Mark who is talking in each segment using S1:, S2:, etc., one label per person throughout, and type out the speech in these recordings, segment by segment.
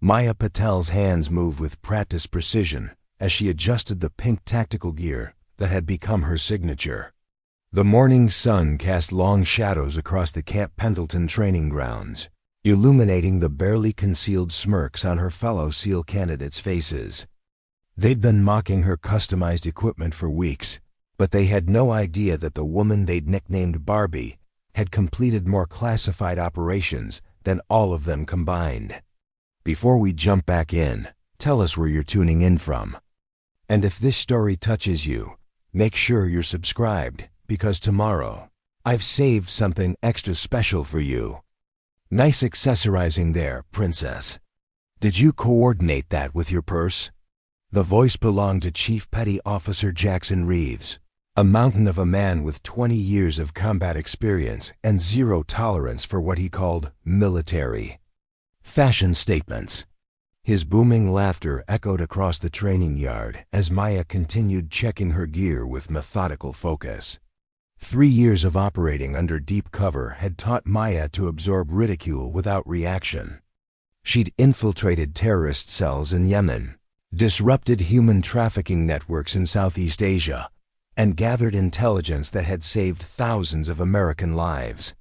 S1: Maya Patel's hands moved with practiced precision as she adjusted the pink tactical gear that had become her signature. The morning sun cast long shadows across the Camp Pendleton training grounds, illuminating the barely concealed smirks on her fellow SEAL candidates' faces. They'd been mocking her customized equipment for weeks, but they had no idea that the woman they'd nicknamed Barbie had completed more classified operations than all of them combined. Before we jump back in, tell us where you're tuning in from. And if this story touches you, make sure you're subscribed, because tomorrow, I've saved something extra special for you. Nice accessorizing there, princess. Did you coordinate that with your purse? The voice belonged to Chief Petty Officer Jackson Reeves, a mountain of a man with 20 years of combat experience and zero tolerance for what he called military fashion statements. His booming laughter echoed across the training yard as Maya continued checking her gear with methodical focus. 3 years of operating under deep cover had taught Maya to absorb ridicule without reaction. She'd infiltrated terrorist cells in Yemen, disrupted human trafficking networks in Southeast Asia, and gathered intelligence that had saved thousands of American lives.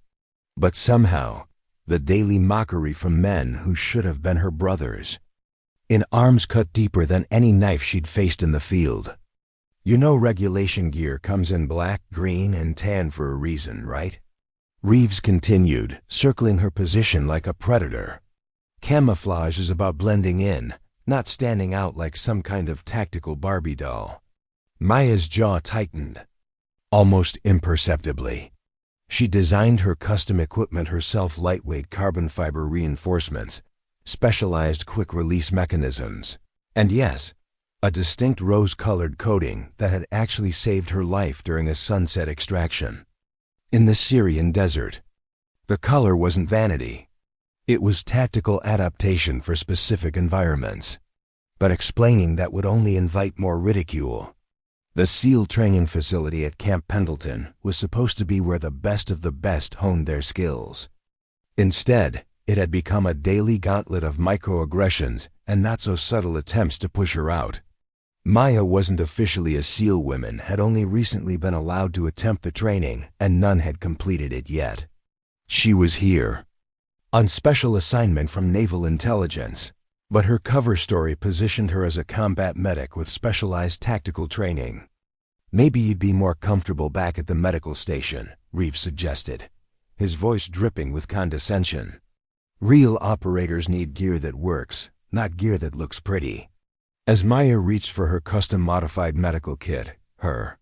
S1: But somehow, the daily mockery from men who should have been her brothers, in arms cut deeper than any knife she'd faced in the field. You know regulation gear comes in black, green, and tan for a reason, right? Reeves continued, circling her position like a predator. Camouflage is about blending in, not standing out like some kind of tactical Barbie doll. Maya's jaw tightened, almost imperceptibly. She designed her custom equipment herself: lightweight carbon fiber reinforcements, specialized quick-release mechanisms, and yes, a distinct rose-colored coating that had actually saved her life during a sunset extraction in the Syrian desert. The color wasn't vanity. It was tactical adaptation for specific environments. But explaining that would only invite more ridicule. The SEAL training facility at Camp Pendleton was supposed to be where the best of the best honed their skills. Instead, it had become a daily gauntlet of microaggressions and not-so-subtle attempts to push her out. Maya wasn't officially a SEAL woman, had only recently been allowed to attempt the training, and none had completed it yet. She was here, on special assignment from Naval Intelligence, but her cover story positioned her as a combat medic with specialized tactical training. Maybe you'd be more comfortable back at the medical station, Reeves suggested, his voice dripping with condescension. Real operators need gear that works, not gear that looks pretty. As Maya reached for her custom-modified medical kit, her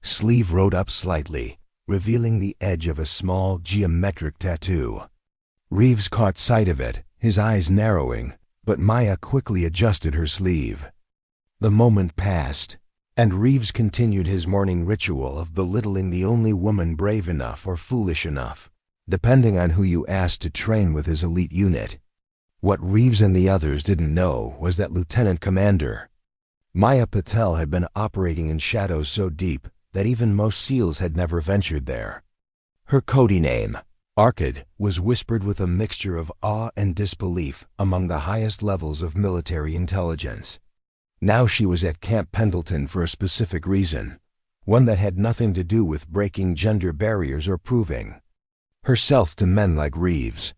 S1: sleeve rode up slightly, revealing the edge of a small, geometric tattoo. Reeves caught sight of it, his eyes narrowing, but Maya quickly adjusted her sleeve. The moment passed, and Reeves continued his morning ritual of belittling the only woman brave enough or foolish enough, depending on who you asked, to train with his elite unit. What Reeves and the others didn't know was that Lieutenant Commander Maya Patel had been operating in shadows so deep that even most SEALs had never ventured there. Her codey name, Arcade, was whispered with a mixture of awe and disbelief among the highest levels of military intelligence. Now she was at Camp Pendleton for a specific reason, one that had nothing to do with breaking gender barriers or proving herself to men like Reeves.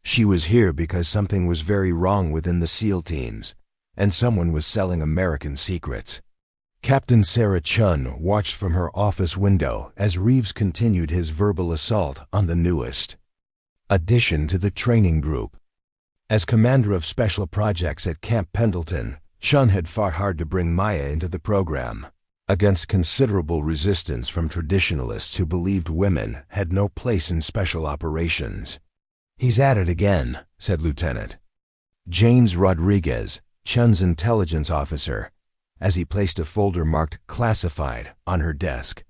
S1: She was here because something was very wrong within the SEAL teams, and someone was selling American secrets. Captain Sarah Chun watched from her office window as Reeves continued his verbal assault on the newest addition to the training group. As commander of special projects at Camp Pendleton, Chun had fought hard to bring Maya into the program, against considerable resistance from traditionalists who believed women had no place in special operations. "He's at it again," said Lieutenant James Rodriguez, Chun's intelligence officer, as he placed a folder marked "Classified" on her desk.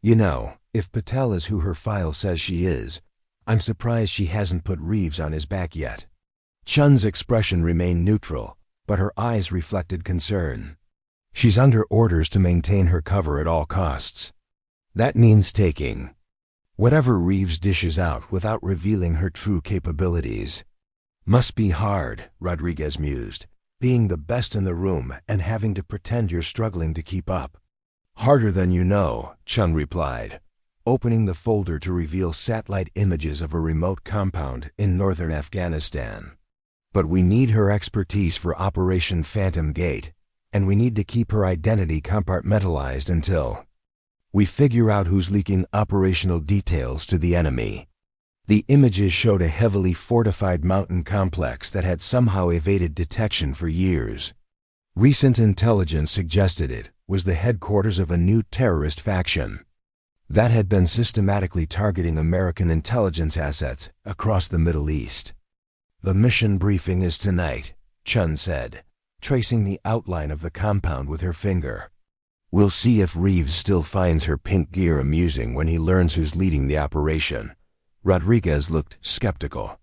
S1: "You know, if Patel is who her file says she is, I'm surprised she hasn't put Reeves on his back yet." Chun's expression remained neutral, but her eyes reflected concern. "She's under orders to maintain her cover at all costs. That means taking whatever Reeves dishes out without revealing her true capabilities." Must be hard, Rodriguez mused, being the best in the room and having to pretend you're struggling to keep up. Harder than you know, Chun replied, opening the folder to reveal satellite images of a remote compound in northern Afghanistan. But we need her expertise for Operation Phantom Gate, and we need to keep her identity compartmentalized until we figure out who's leaking operational details to the enemy. The images showed a heavily fortified mountain complex that had somehow evaded detection for years. Recent intelligence suggested it was the headquarters of a new terrorist faction that had been systematically targeting American intelligence assets across the Middle East. The mission briefing is tonight, Chun said, tracing the outline of the compound with her finger. We'll see if Reeves still finds her pink gear amusing when he learns who's leading the operation. Rodriguez looked skeptical.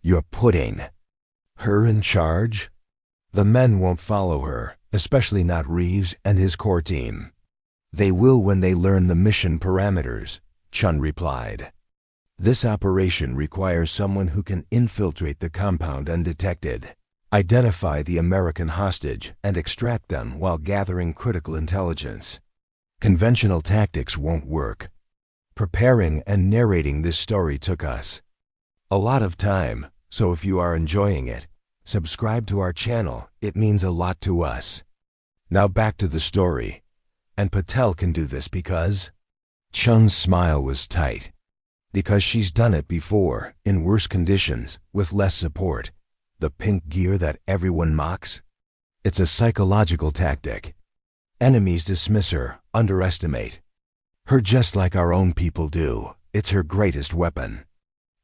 S1: You're putting her in charge? The men won't follow her, especially not Reeves and his core team. They will when they learn the mission parameters, Chun replied. This operation requires someone who can infiltrate the compound undetected, identify the American hostage, and extract them while gathering critical intelligence. Conventional tactics won't work. Preparing and narrating this story took us a lot of time, so if you are enjoying it, subscribe to our channel. It means a lot to us. Now back to the story. And Patel can do this because Chun's smile was tight. Because she's done it before, in worse conditions, with less support. The pink gear that everyone mocks? It's a psychological tactic. Enemies dismiss her, underestimate her just like our own people do. It's her greatest weapon.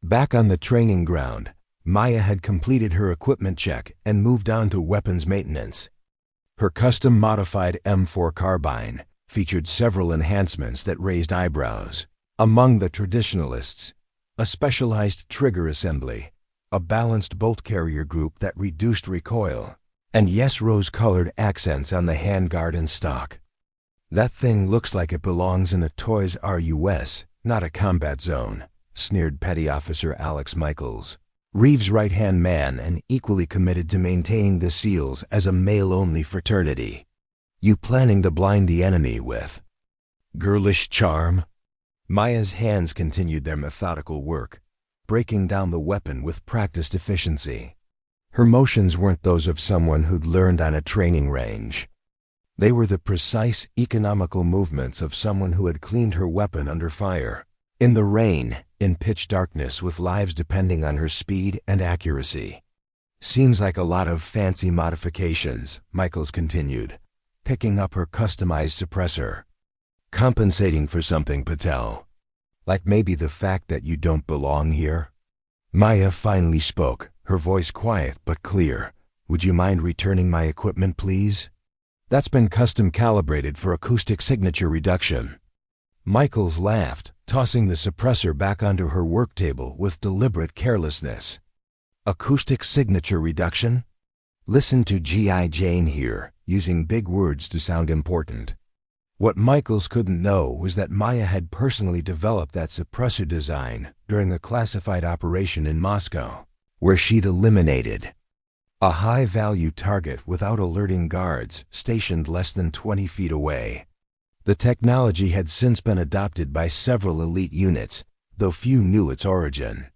S1: Back on the training ground, Maya had completed her equipment check and moved on to weapons maintenance. Her custom-modified M4 carbine featured several enhancements that raised eyebrows. Among the traditionalists, a specialized trigger assembly, a balanced bolt carrier group that reduced recoil, and yes, rose-colored accents on the handguard and stock. That thing looks like it belongs in a Toys R Us, not a combat zone, sneered Petty Officer Alex Michaels, Reeves' right-hand man and equally committed to maintaining the SEALs as a male-only fraternity. You planning to blind the enemy with girlish charm? Maya's hands continued their methodical work, breaking down the weapon with practiced efficiency. Her motions weren't those of someone who'd learned on a training range. They were the precise, economical movements of someone who had cleaned her weapon under fire, in the rain, in pitch darkness, with lives depending on her speed and accuracy. Seems like a lot of fancy modifications, Michaels continued, picking up her customized suppressor. Compensating for something, Patel. Like maybe the fact that you don't belong here? Maya finally spoke, her voice quiet but clear. Would you mind returning my equipment, please? That's been custom calibrated for acoustic signature reduction. Michaels laughed, tossing the suppressor back onto her work table with deliberate carelessness. Acoustic signature reduction? Listen to G.I. Jane here, using big words to sound important. What Michaels couldn't know was that Maya had personally developed that suppressor design during a classified operation in Moscow, where she'd eliminated a high-value target without alerting guards stationed less than 20 feet away. The technology had since been adopted by several elite units, though few knew its origin.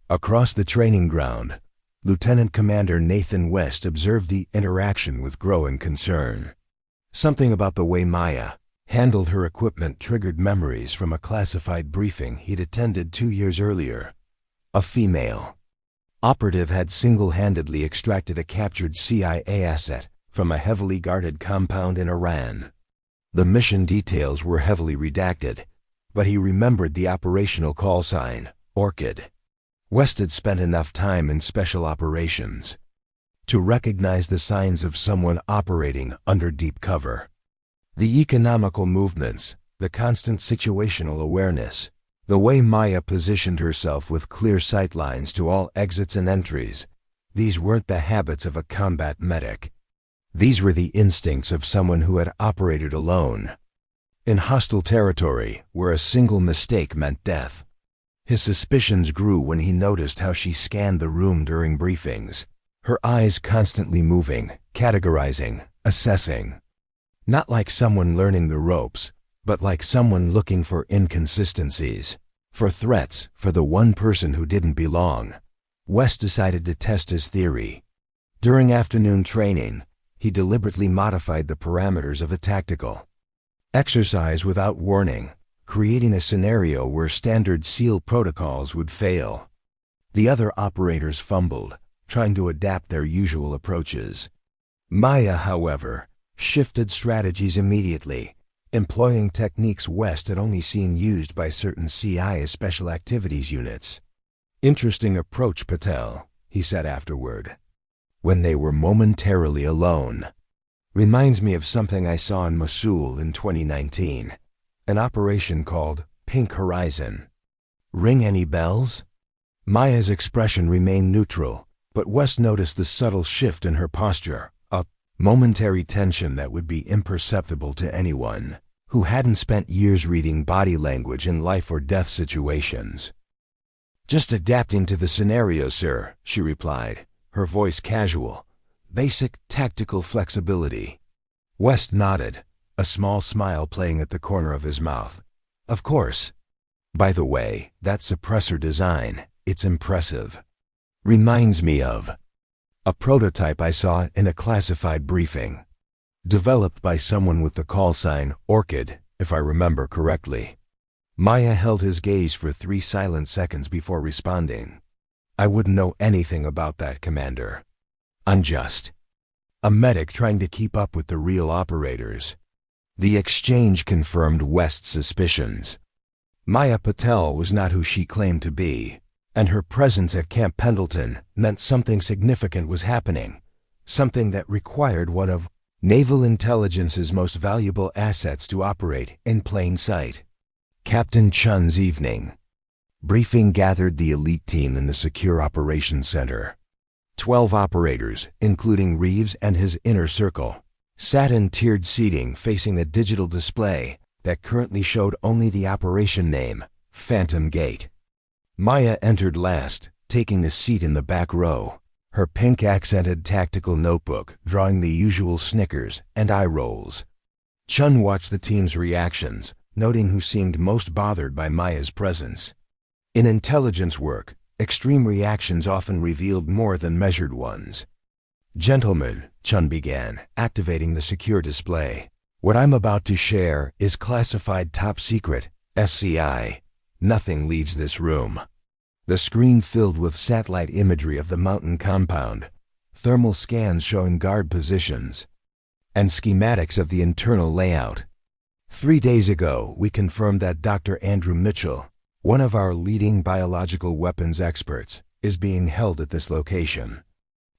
S1: Across the training ground, Lieutenant Commander Nathan West observed the interaction with growing concern. Something about the way Maya handled her equipment triggered memories from a classified briefing he'd attended 2 years earlier. A female operative had single-handedly extracted a captured CIA asset from a heavily guarded compound in Iran. The mission details were heavily redacted, but he remembered the operational call sign, Orchid. West had spent enough time in special operations to recognize the signs of someone operating under deep cover. The economical movements, the constant situational awareness, the way Maya positioned herself with clear sightlines to all exits and entries, these weren't the habits of a combat medic. These were the instincts of someone who had operated alone, in hostile territory where a single mistake meant death. His suspicions grew when he noticed how she scanned the room during briefings, her eyes constantly moving, categorizing, assessing. Not like someone learning the ropes, but like someone looking for inconsistencies, for threats, for the one person who didn't belong. West decided to test his theory. During afternoon training, he deliberately modified the parameters of a tactical exercise without warning, creating a scenario where standard SEAL protocols would fail. The other operators fumbled, trying to adapt their usual approaches. Maya, however, shifted strategies immediately, employing techniques West had only seen used by certain CIA Special Activities units. "Interesting approach, Patel," he said afterward, when they were momentarily alone. "Reminds me of something I saw in Mosul in 2019, an operation called Pink Horizon. Ring any bells?" Maya's expression remained neutral, but West noticed the subtle shift in her posture, a momentary tension that would be imperceptible to anyone who hadn't spent years reading body language in life-or-death situations. "Just adapting to the scenario, sir," she replied, her voice casual. "Basic tactical flexibility." West nodded, a small smile playing at the corner of his mouth. "Of course. By the way, that suppressor design, it's impressive. Reminds me of a prototype I saw in a classified briefing. Developed by someone with the call sign Orchid, if I remember correctly." Maya held his gaze for 3 silent seconds before responding. "I wouldn't know anything about that, Commander. I'm just a medic trying to keep up with the real operators." The exchange confirmed West's suspicions. Maya Patel was not who she claimed to be, and her presence at Camp Pendleton meant something significant was happening, something that required one of Naval Intelligence's most valuable assets to operate in plain sight. Captain Chun's evening briefing gathered the elite team in the Secure Operations Center. 12 operators, including Reeves and his inner circle, sat in tiered seating facing a digital display that currently showed only the operation name, Phantom Gate. Maya entered last, taking the seat in the back row, her pink-accented tactical notebook drawing the usual snickers and eye rolls. Chun watched the team's reactions, noting who seemed most bothered by Maya's presence. In intelligence work, extreme reactions often revealed more than measured ones. "Gentlemen," Chun began, activating the secure display, "what I'm about to share is classified top secret, SCI. Nothing leaves this room." The screen filled with satellite imagery of the mountain compound, thermal scans showing guard positions, and schematics of the internal layout. 3 days ago, we confirmed that Dr. Andrew Mitchell, one of our leading biological weapons experts, is being held at this location.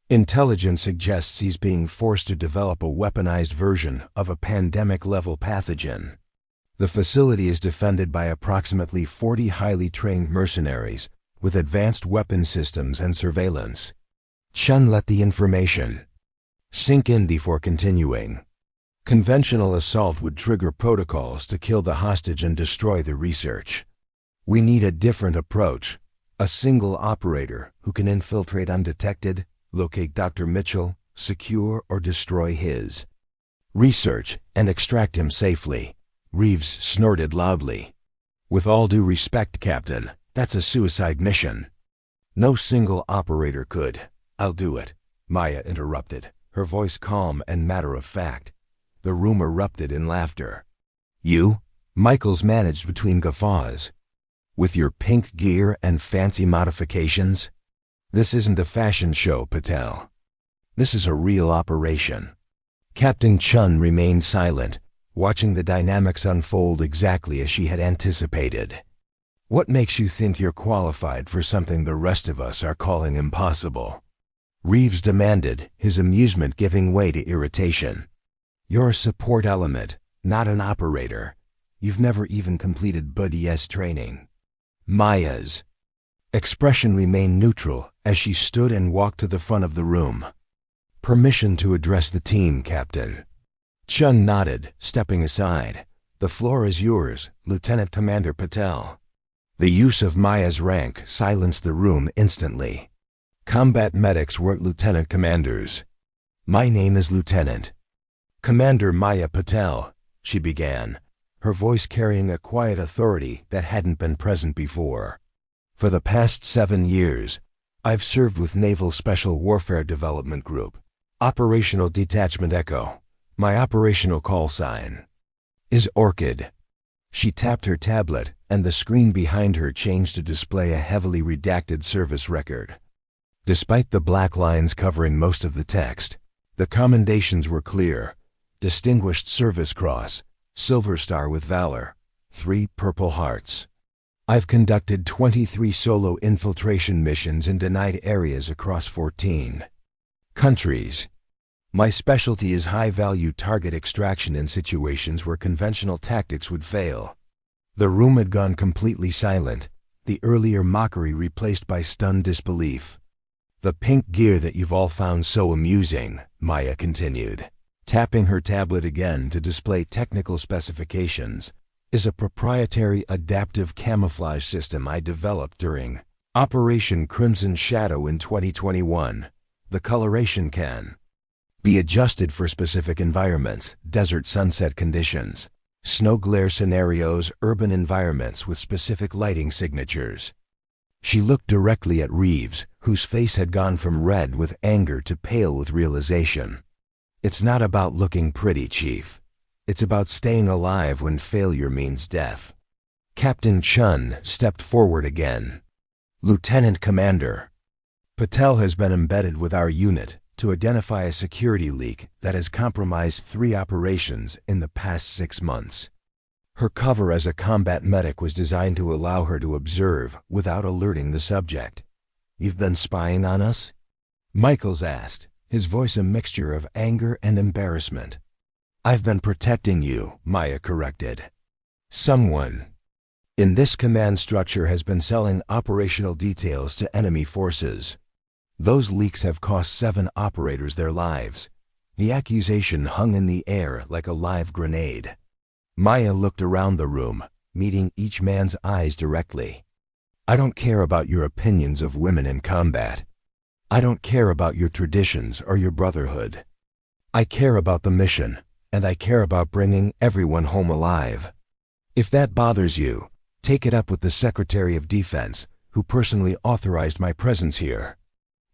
S1: Intelligence suggests he's being forced to develop a weaponized version of a pandemic-level pathogen. The facility is defended by approximately 40 highly trained mercenaries with advanced weapon systems and surveillance. Chun let the information sink in before continuing. Conventional assault would trigger protocols to kill the hostage and destroy the research. We need a different approach, a single operator who can infiltrate undetected, locate Dr. Mitchell, secure or destroy his research, and extract him safely. Reeves snorted loudly. "With all due respect, Captain, that's a suicide mission." "No single operator could." "I'll do it," Maya interrupted, her voice calm and matter-of-fact. The room erupted in laughter. "You?" Michaels managed between guffaws. "With your pink gear and fancy modifications? This isn't a fashion show, Patel. This is a real operation." Captain Chun remained silent, watching the dynamics unfold exactly as she had anticipated. "What makes you think you're qualified for something the rest of us are calling impossible?" Reeves demanded, his amusement giving way to irritation. "You're a support element, not an operator. You've never even completed BDS training." Maya's expression remained neutral as she stood and walked to the front of the room. "Permission to address the team, Captain." Chun nodded, stepping aside. "The floor is yours, Lieutenant Commander Patel." The use of Maya's rank silenced the room instantly. Combat medics weren't lieutenant commanders. "My name is Lieutenant Commander Maya Patel," she began, her voice carrying a quiet authority that hadn't been present before. "For the past 7 years, I've served with Naval Special Warfare Development Group, Operational Detachment Echo. My operational call sign is Orchid." She tapped her tablet, and the screen behind her changed to display a heavily redacted service record. Despite the black lines covering most of the text, the commendations were clear. Distinguished Service Cross, Silver Star with Valor, 3 Purple Hearts. I've conducted 23 solo infiltration missions in denied areas across 14 countries. My specialty is high-value target extraction in situations where conventional tactics would fail. The room had gone completely silent, the earlier mockery replaced by stunned disbelief. "The pink gear that you've all found so amusing," Maya continued, tapping her tablet again to display technical specifications, "is a proprietary adaptive camouflage system I developed during Operation Crimson Shadow in 2021. The coloration can be adjusted for specific environments, desert sunset conditions, snow glare scenarios, urban environments with specific lighting signatures." She looked directly at Reeves, whose face had gone from red with anger to pale with realization. "It's not about looking pretty, Chief. It's about staying alive when failure means death." Captain Chun stepped forward again. "Lieutenant Commander, Patel has been embedded with our unit to identify a security leak that has compromised 3 operations in the past 6 months. Her cover as a combat medic was designed to allow her to observe without alerting the subject." "You've been spying on us?" Michaels asked, his voice a mixture of anger and embarrassment. "I've been protecting you," Maya corrected. "Someone in this command structure has been selling operational details to enemy forces. Those leaks have cost 7 operators their lives." The accusation hung in the air like a live grenade. Maya looked around the room, meeting each man's eyes directly. "I don't care about your opinions of women in combat. I don't care about your traditions or your brotherhood. I care about the mission, and I care about bringing everyone home alive. If that bothers you, take it up with the Secretary of Defense, who personally authorized my presence here."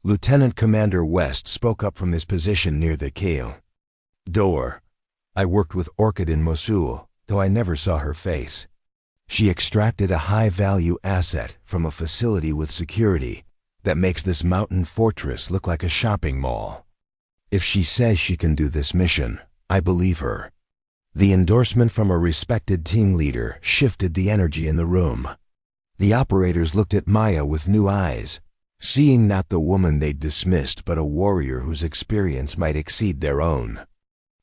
S1: Lieutenant Commander West spoke up from his position near the keel door. "I worked with Orchid in Mosul, though I never saw her face. She extracted a high-value asset from a facility with security that makes this mountain fortress look like a shopping mall. If she says she can do this mission, I believe her." The endorsement from a respected team leader shifted the energy in the room. The operators looked at Maya with new eyes, seeing not the woman they'd dismissed but a warrior whose experience might exceed their own.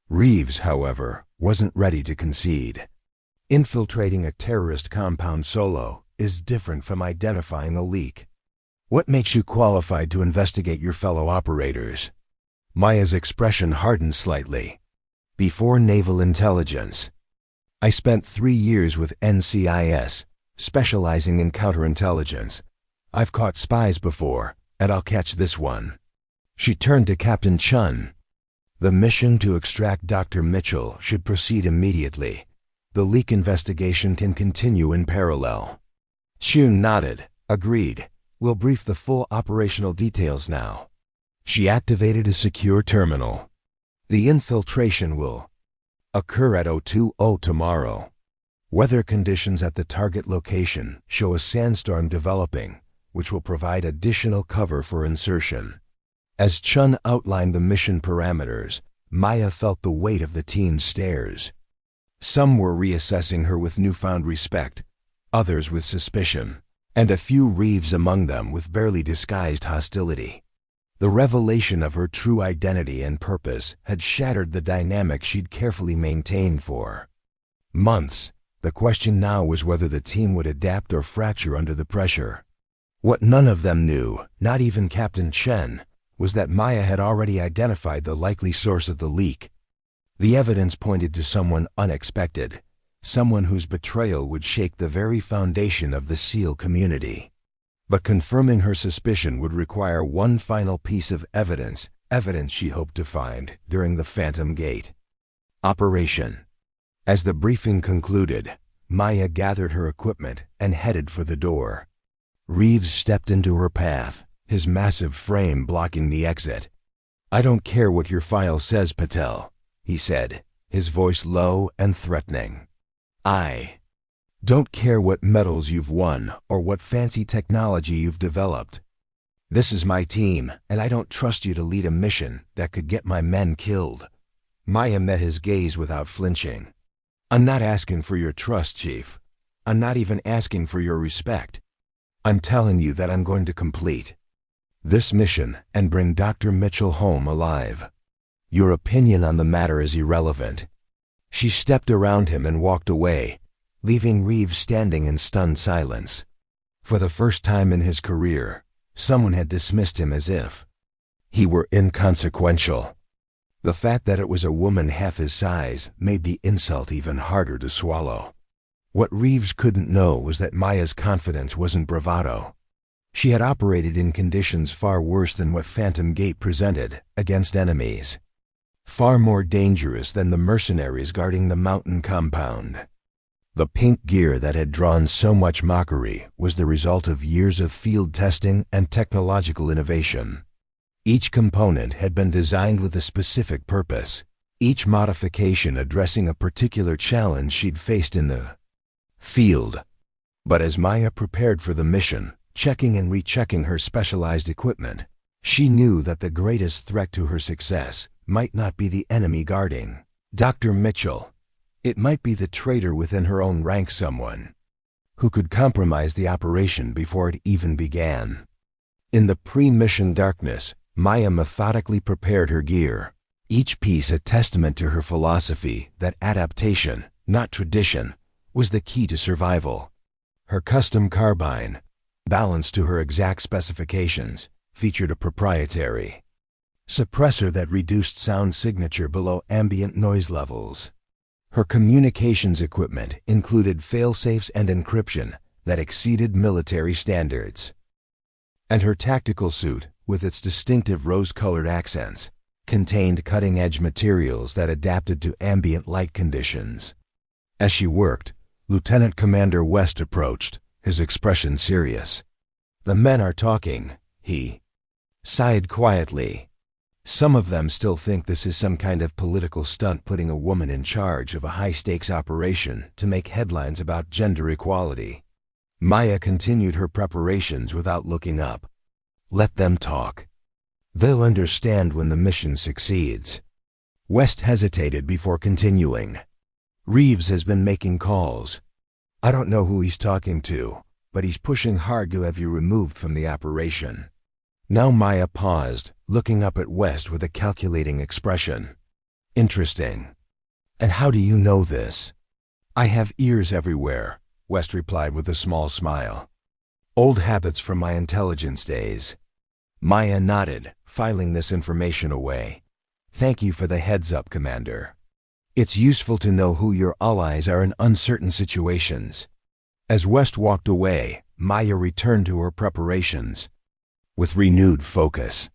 S1: Reeves, however, wasn't ready to concede. Infiltrating a terrorist compound solo is different from identifying a leak. "What makes you qualified to investigate your fellow operators?" Maya's expression hardened slightly. "Before naval intelligence, I spent 3 years with NCIS, specializing in counterintelligence. I've caught spies before, and I'll catch this one." She turned to Captain Chun. "The mission to extract Dr. Mitchell should proceed immediately. The leak investigation can continue in parallel." Chun nodded, agreed. "We'll brief the full operational details now." She activated a secure terminal. "The infiltration will occur at 02:00 tomorrow. Weather conditions at the target location show a sandstorm developing, which will provide additional cover for insertion." As Chun outlined the mission parameters, Maya felt the weight of the team's stares. Some were reassessing her with newfound respect, others with suspicion, and a few Reeves among them with barely disguised hostility. The revelation of her true identity and purpose had shattered the dynamic she'd carefully maintained for months. The question now was whether the team would adapt or fracture under the pressure. What none of them knew, not even Captain Chen, was that Maya had already identified the likely source of the leak. The evidence pointed to someone unexpected, someone whose betrayal would shake the very foundation of the SEAL community. But confirming her suspicion would require one final piece of evidence she hoped to find during the Phantom Gate operation. As the briefing concluded, Maya gathered her equipment and headed for the door. Reeves stepped into her path, his massive frame blocking the exit. "I don't care what your file says, Patel," he said, his voice low and threatening. "I don't care what medals you've won or what fancy technology you've developed. This is my team, and I don't trust you to lead a mission that could get my men killed." Maya met his gaze without flinching. "I'm not asking for your trust, Chief. I'm not even asking for your respect. I'm telling you that I'm going to complete this mission and bring Dr. Mitchell home alive. Your opinion on the matter is irrelevant." She stepped around him and walked away, leaving Reeves standing in stunned silence. For the first time in his career, someone had dismissed him as if he were inconsequential. The fact that it was a woman half his size made the insult even harder to swallow. What Reeves couldn't know was that Maya's confidence wasn't bravado. She had operated in conditions far worse than what Phantom Gate presented against enemies. Far more dangerous than the mercenaries guarding the mountain compound. The pink gear that had drawn so much mockery was the result of years of field testing and technological innovation. Each component had been designed with a specific purpose, each modification addressing a particular challenge she'd faced in the field. But as Maya prepared for the mission, checking and rechecking her specialized equipment, she knew that the greatest threat to her success might not be the enemy guarding Dr. Mitchell. It might be the traitor within her own ranks, someone who could compromise the operation before it even began. In the pre-mission darkness, Maya methodically prepared her gear, each piece a testament to her philosophy that adaptation, not tradition, was the key to survival. Her custom carbine, balanced to her exact specifications, featured a proprietary suppressor that reduced sound signature below ambient noise levels. Her communications equipment included fail-safes and encryption that exceeded military standards. And her tactical suit, with its distinctive rose-colored accents, contained cutting-edge materials that adapted to ambient light conditions. As she worked, Lieutenant Commander West approached, his expression serious. "The men are talking," he sighed quietly. "Some of them still think this is some kind of political stunt putting a woman in charge of a high-stakes operation to make headlines about gender equality." Maya continued her preparations without looking up. "Let them talk. They'll understand when the mission succeeds." West hesitated before continuing. "Reeves has been making calls. I don't know who he's talking to, but he's pushing hard to have you removed from the operation." Now Maya paused, looking up at West with a calculating expression. "Interesting. And how do you know this?" "I have ears everywhere," West replied with a small smile. "Old habits from my intelligence days." Maya nodded, filing this information away. "Thank you for the heads-up, Commander. It's useful to know who your allies are in uncertain situations." As West walked away, Maya returned to her preparations with renewed focus.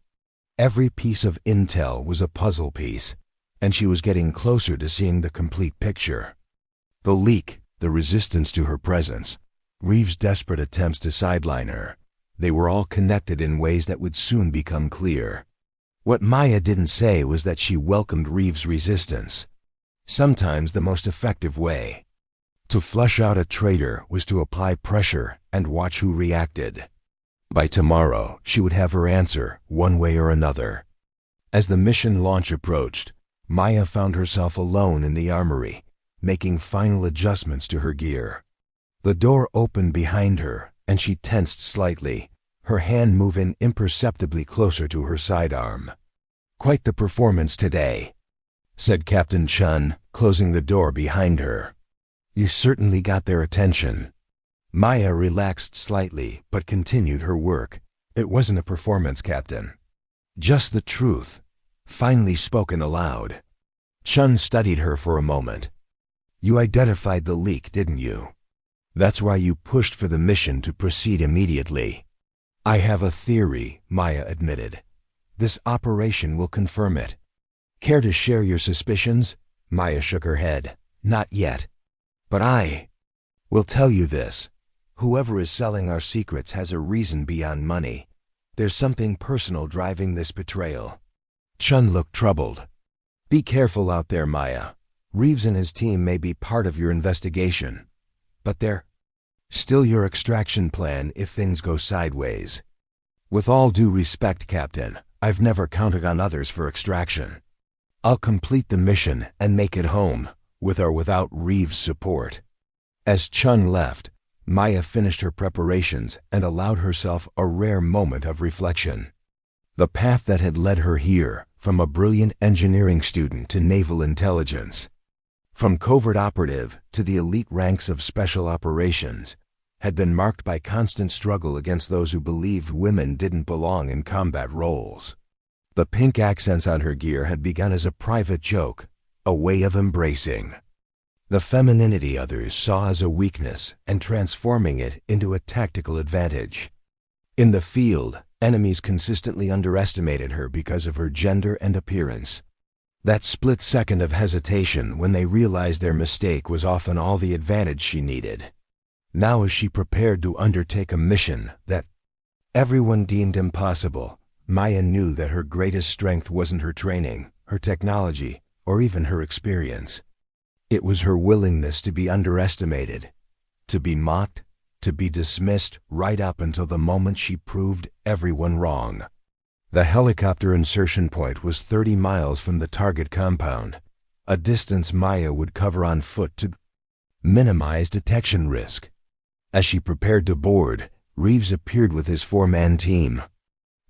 S1: Every piece of intel was a puzzle piece, and she was getting closer to seeing the complete picture. The leak, the resistance to her presence, Reeves' desperate attempts to sideline her, they were all connected in ways that would soon become clear. What Maya didn't say was that she welcomed Reeves' resistance. Sometimes the most effective way to flush out a traitor was to apply pressure and watch who reacted. By tomorrow, she would have her answer, one way or another. As the mission launch approached, Maya found herself alone in the armory, making final adjustments to her gear. The door opened behind her, and she tensed slightly, her hand moving imperceptibly closer to her sidearm. "Quite the performance today," said Captain Chun, closing the door behind her. "You certainly got their attention." Maya relaxed slightly, but continued her work. "It wasn't a performance, Captain. Just the truth, finally spoken aloud." Chun studied her for a moment. You identified the leak, didn't you? That's why you pushed for the mission to proceed immediately. I have a theory, Maya admitted. This operation will confirm it. Care to share your suspicions? Maya shook her head. Not yet. But I will tell you this. Whoever is selling our secrets has a reason beyond money. There's something personal driving this betrayal. Chun looked troubled. Be careful out there, Maya. Reeves and his team may be part of your investigation, but they're still your extraction plan if things go sideways. With all due respect, Captain, I've never counted on others for extraction. I'll complete the mission and make it home, with or without Reeves' support. As Chun left, Maya finished her preparations and allowed herself a rare moment of reflection. The path that had led her here, from a brilliant engineering student to naval intelligence, from covert operative to the elite ranks of special operations, had been marked by constant struggle against those who believed women didn't belong in combat roles. The pink accents on her gear had begun as a private joke, a way of embracing the femininity others saw as a weakness and transforming it into a tactical advantage. In the field, enemies consistently underestimated her because of her gender and appearance. That split second of hesitation when they realized their mistake was often all the advantage she needed. Now, as she prepared to undertake a mission that everyone deemed impossible, Maya knew that her greatest strength wasn't her training, her technology, or even her experience. It was her willingness to be underestimated, to be mocked, to be dismissed right up until the moment she proved everyone wrong. The helicopter insertion point was 30 miles from the target compound, a distance Maya would cover on foot to minimize detection risk. As she prepared to board, Reeves appeared with his 4-man team.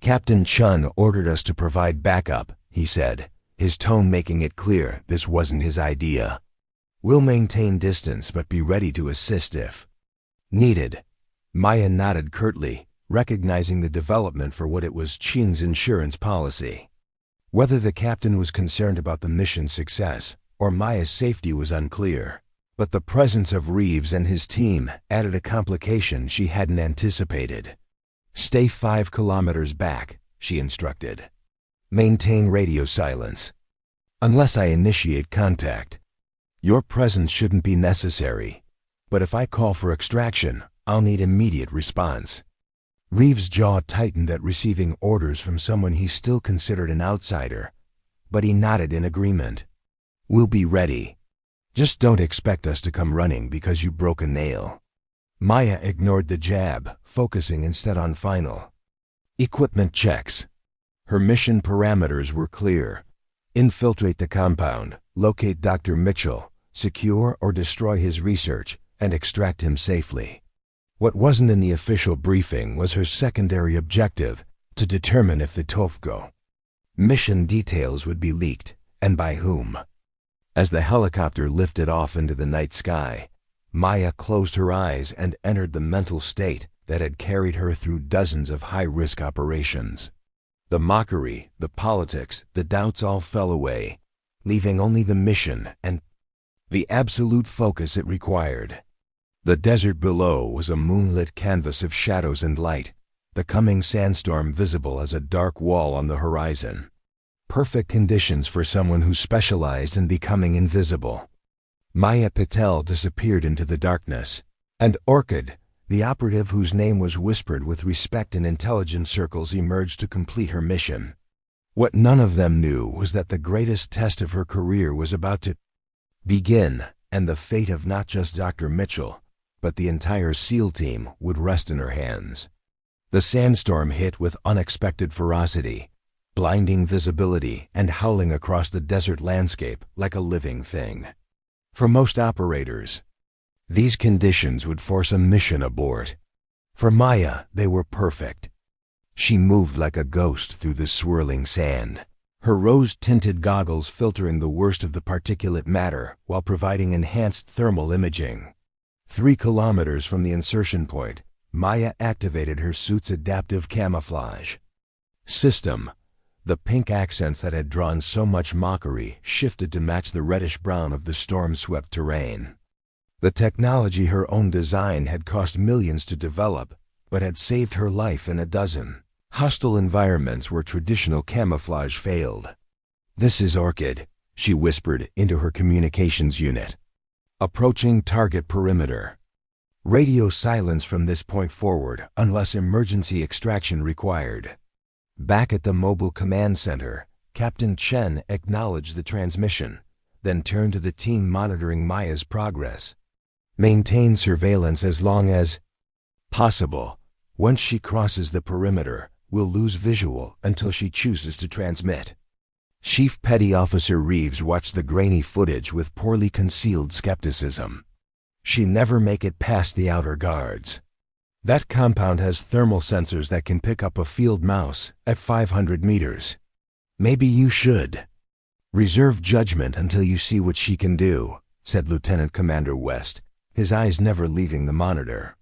S1: Captain Chun ordered us to provide backup, he said, his tone making it clear this wasn't his idea. We'll maintain distance but be ready to assist if needed. Maya nodded curtly, recognizing the development for what it was Chin's insurance policy. Whether the captain was concerned about the mission's success or Maya's safety was unclear, but the presence of Reeves and his team added a complication she hadn't anticipated. Stay 5 kilometers back, she instructed. Maintain radio silence. Unless I initiate contact. Your presence shouldn't be necessary, but if I call for extraction, I'll need immediate response. Reeves' jaw tightened at receiving orders from someone he still considered an outsider, but he nodded in agreement. We'll be ready. Just don't expect us to come running because you broke a nail. Maya ignored the jab, focusing instead on final equipment checks. Her mission parameters were clear. Infiltrate the compound, locate Dr. Mitchell, secure or destroy his research, and extract him safely. What wasn't in the official briefing was her secondary objective, to determine if the Tofgo mission details would be leaked, and by whom. As the helicopter lifted off into the night sky, Maya closed her eyes and entered the mental state that had carried her through dozens of high-risk operations. The mockery, the politics, the doubts all fell away, leaving only the mission and the absolute focus it required. The desert below was a moonlit canvas of shadows and light, the coming sandstorm visible as a dark wall on the horizon. Perfect conditions for someone who specialized in becoming invisible. Maya Patel disappeared into the darkness, and Orchid, the operative whose name was whispered with respect in intelligence circles, emerged to complete her mission. What none of them knew was that the greatest test of her career was about to begin, and the fate of not just Dr. Mitchell, but the entire SEAL team would rest in her hands. The sandstorm hit with unexpected ferocity, blinding visibility and howling across the desert landscape like a living thing. For most operators, these conditions would force a mission abort. For Maya, they were perfect. She moved like a ghost through the swirling sand, her rose-tinted goggles filtering the worst of the particulate matter while providing enhanced thermal imaging. 3 kilometers from the insertion point, Maya activated her suit's adaptive camouflage system. The pink accents that had drawn so much mockery shifted to match the reddish-brown of the storm-swept terrain. The technology her own design had cost millions to develop, but had saved her life in a dozen hostile environments where traditional camouflage failed. "This is Orchid," she whispered into her communications unit. "Approaching target perimeter. Radio silence from this point forward unless emergency extraction required." Back at the mobile command center, Captain Chen acknowledged the transmission, then turned to the team monitoring Maya's progress. "Maintain surveillance as long as possible. Once she crosses the perimeter, we'll lose visual until she chooses to transmit." Chief Petty Officer Reeves watched the grainy footage with poorly concealed skepticism. "She never make it past the outer guards. That compound has thermal sensors that can pick up a field mouse at 500 meters. Maybe you should reserve judgment until you see what she can do," said Lieutenant Commander West, his eyes never leaving the monitor.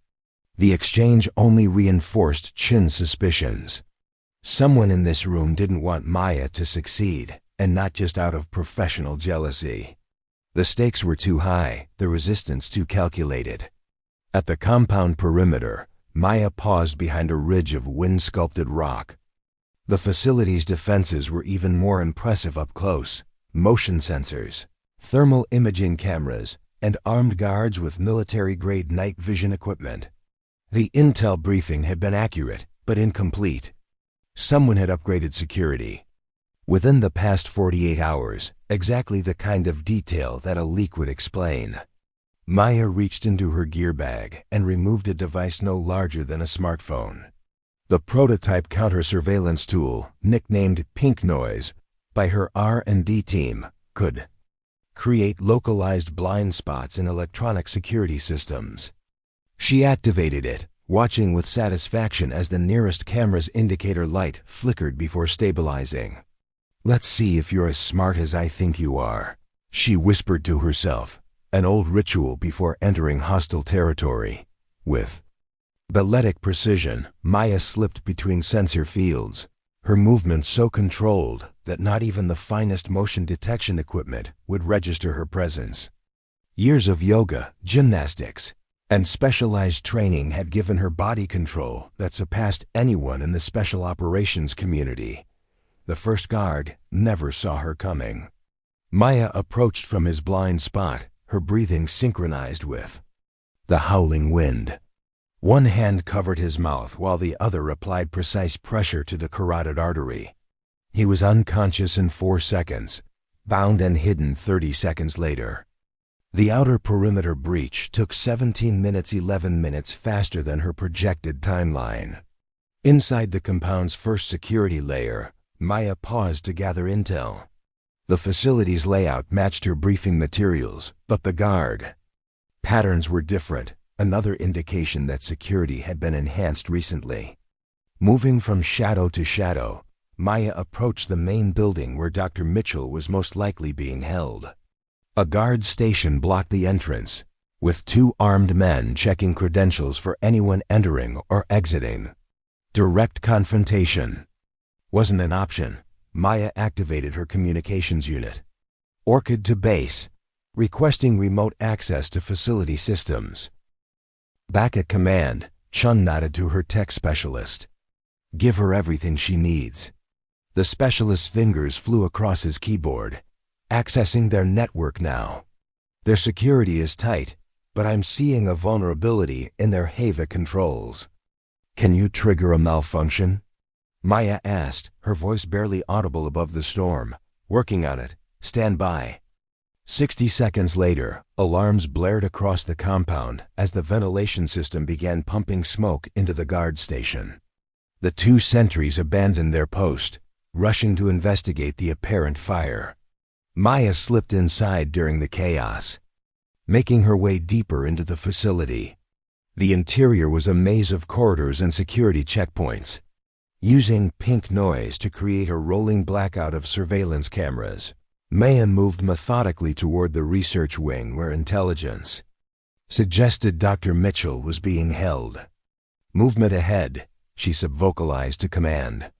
S1: The exchange only reinforced Chin's suspicions. Someone in this room didn't want Maya to succeed, and not just out of professional jealousy. The stakes were too high, the resistance too calculated. At the compound perimeter, Maya paused behind a ridge of wind-sculpted rock. The facility's defenses were even more impressive up close: motion sensors, thermal imaging cameras, and armed guards with military-grade night vision equipment. The intel briefing had been accurate, but incomplete. Someone had upgraded security. Within the past 48 hours, exactly the kind of detail that a leak would explain. Maya reached into her gear bag and removed a device no larger than a smartphone. The prototype counter-surveillance tool, nicknamed Pink Noise by her R&D team, could create localized blind spots in electronic security systems. She activated it, watching with satisfaction as the nearest camera's indicator light flickered before stabilizing. "Let's see if you're as smart as I think you are," she whispered to herself, an old ritual before entering hostile territory. With balletic precision, Maya slipped between sensor fields, her movements so controlled that not even the finest motion detection equipment would register her presence. Years of yoga, gymnastics, and specialized training had given her body control that surpassed anyone in the special operations community. The first guard never saw her coming. Maya approached from his blind spot, her breathing synchronized with the howling wind. One hand covered his mouth while the other applied precise pressure to the carotid artery. He was unconscious in 4 seconds, bound and hidden 30 seconds later. The outer perimeter breach took 17 minutes 11 minutes faster than her projected timeline. Inside the compound's first security layer, Maya paused to gather intel. The facility's layout matched her briefing materials, but the guard patterns were different, another indication that security had been enhanced recently. Moving from shadow to shadow, Maya approached the main building where Dr. Mitchell was most likely being held. A guard station blocked the entrance, with 2 armed men checking credentials for anyone entering or exiting. Direct confrontation wasn't an option. Maya activated her communications unit. "Orchid to base, requesting remote access to facility systems." Back at command, Chun nodded to her tech specialist. "Give her everything she needs." The specialist's fingers flew across his keyboard. "Accessing their network now. Their security is tight, but I'm seeing a vulnerability in their HAVA controls." "Can you trigger a malfunction?" Maya asked, her voice barely audible above the storm. "Working on it. Stand by." 60 seconds later, alarms blared across the compound as the ventilation system began pumping smoke into the guard station. The 2 sentries abandoned their post, rushing to investigate the apparent fire. Maya slipped inside during the chaos, making her way deeper into the facility. The interior was a maze of corridors and security checkpoints. Using Pink Noise to create a rolling blackout of surveillance cameras, Maya moved methodically toward the research wing where intelligence suggested Dr. Mitchell was being held. "Movement ahead," she subvocalized to command.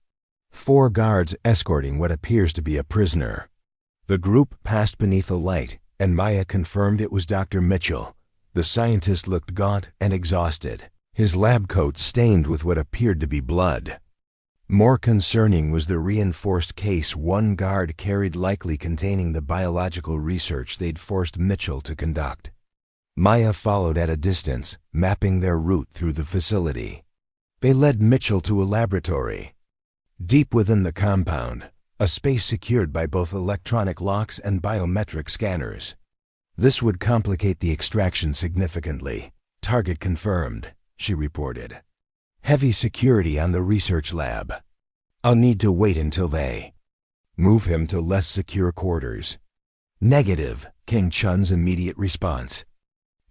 S1: 4 guards escorting what appears to be a prisoner. The group passed beneath a light, and Maya confirmed it was Dr. Mitchell. The scientist looked gaunt and exhausted, his lab coat stained with what appeared to be blood. More concerning was the reinforced case one guard carried, likely containing the biological research they'd forced Mitchell to conduct. Maya followed at a distance, mapping their route through the facility. They led Mitchell to a laboratory. Deep within the compound, a space secured by both electronic locks and biometric scanners. This would complicate the extraction significantly. Target confirmed, she reported. Heavy security on the research lab. I'll need to wait until they move him to less secure quarters. Negative, came Chun's immediate response.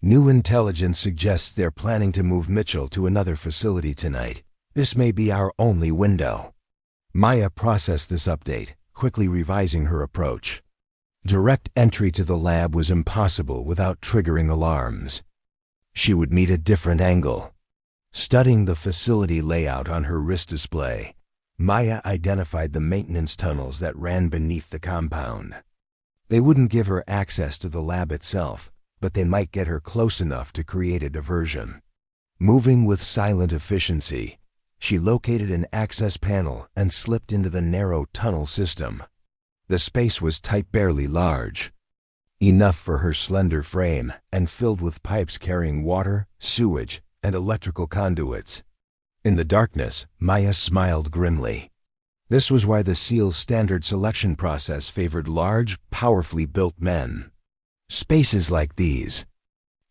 S1: New intelligence suggests they're planning to move Mitchell to another facility tonight. This may be our only window. Maya processed this update, quickly revising her approach. Direct entry to the lab was impossible without triggering alarms. She would need a different angle. Studying the facility layout on her wrist display, Maya identified the maintenance tunnels that ran beneath the compound. They wouldn't give her access to the lab itself, but they might get her close enough to create a diversion. Moving with silent efficiency, she located an access panel and slipped into the narrow tunnel system. The space was tight, barely large. Enough for her slender frame, and filled with pipes carrying water, sewage, and electrical conduits. In the darkness, Maya smiled grimly. This was why the SEAL's standard selection process favored large, powerfully built men. Spaces like these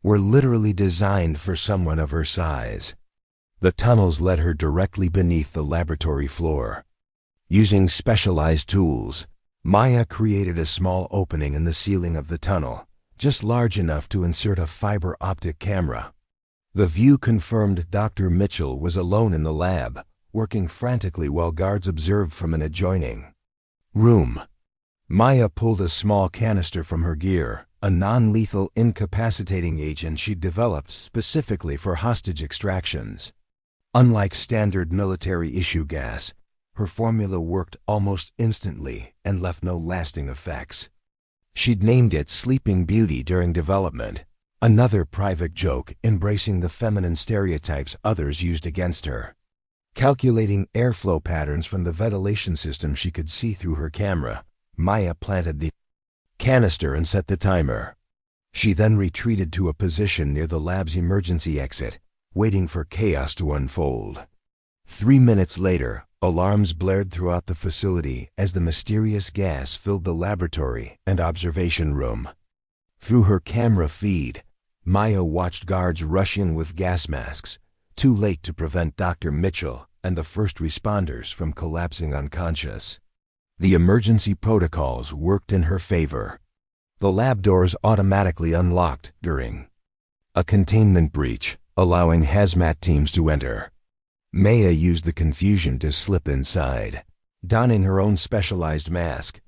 S1: were literally designed for someone of her size. The tunnels led her directly beneath the laboratory floor. Using specialized tools, Maya created a small opening in the ceiling of the tunnel, just large enough to insert a fiber optic camera. The view confirmed Dr. Mitchell was alone in the lab, working frantically while guards observed from an adjoining room. Maya pulled a small canister from her gear, a non-lethal incapacitating agent she'd developed specifically for hostage extractions. Unlike standard military-issue gas, her formula worked almost instantly and left no lasting effects. She'd named it Sleeping Beauty during development, another private joke embracing the feminine stereotypes others used against her. Calculating airflow patterns from the ventilation system she could see through her camera, Maya planted the canister and set the timer. She then retreated to a position near the lab's emergency exit, waiting for chaos to unfold. 3 minutes later, alarms blared throughout the facility as the mysterious gas filled the laboratory and observation room. Through her camera feed, Maya watched guards rush in with gas masks, too late to prevent Dr. Mitchell and the first responders from collapsing unconscious. The emergency protocols worked in her favor. The lab doors automatically unlocked during a containment breach, allowing hazmat teams to enter. Maya used the confusion to slip inside. Donning her own specialized mask,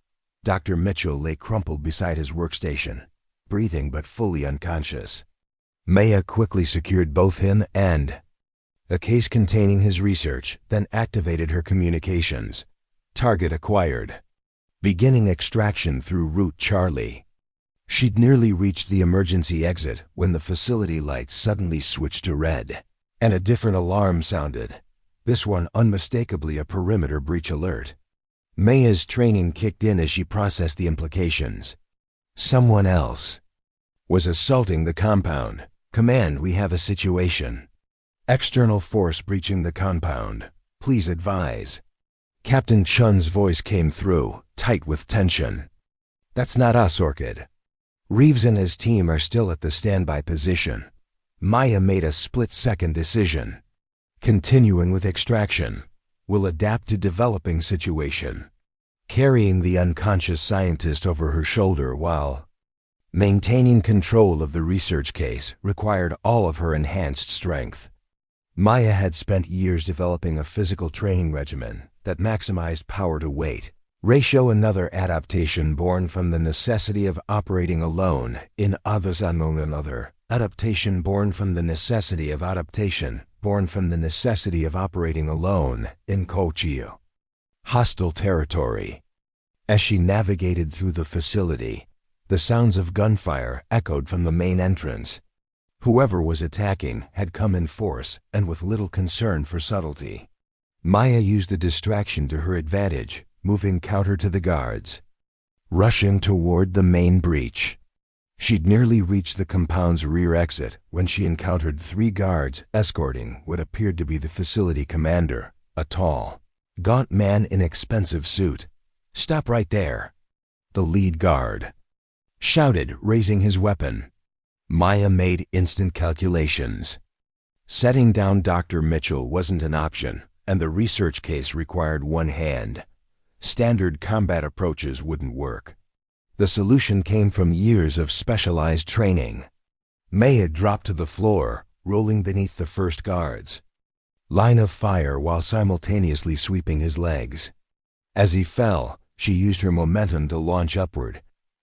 S1: Dr. Mitchell lay crumpled beside his workstation, breathing but fully unconscious. Maya quickly secured both him and a case containing his research, then activated her communications. Target acquired. Beginning extraction through Route Charlie. She'd nearly reached the emergency exit when the facility lights suddenly switched to red, and a different alarm sounded, this one unmistakably a perimeter breach alert. Maya's training kicked in as she processed the implications. Someone else was assaulting the compound. Command, we have a situation. External force breaching the compound. Please advise. Captain Chun's voice came through, tight with tension. That's not us, Orchid. Reeves and his team are still at the standby position. Maya made a split-second decision. Continuing with extraction. We'll adapt to developing situation. Carrying the unconscious scientist over her shoulder while maintaining control of the research case required all of her enhanced strength. Maya had spent years developing a physical training regimen that maximized power to weight ratio, another adaptation born from the necessity of operating alone in others unknown, another adaptation born from the necessity of adaptation, born from the necessity of operating alone in Kochio. Hostile territory. As she navigated through the facility, the sounds of gunfire echoed from the main entrance. Whoever was attacking had come in force and with little concern for subtlety. Maya used the distraction to her advantage, moving counter to the guards. Rushing toward the main breach. She'd nearly reached the compound's rear exit when she encountered 3 guards escorting what appeared to be the facility commander, a tall, gaunt man in expensive suit. "Stop right there," the lead guard shouted, raising his weapon. Maya made instant calculations. Setting down Dr. Mitchell wasn't an option, and the research case required one hand. Standard combat approaches wouldn't work. The solution came from years of specialized training. Maya dropped to the floor, rolling beneath the first guard's line of fire while simultaneously sweeping his legs. As he fell, she used her momentum to launch upward,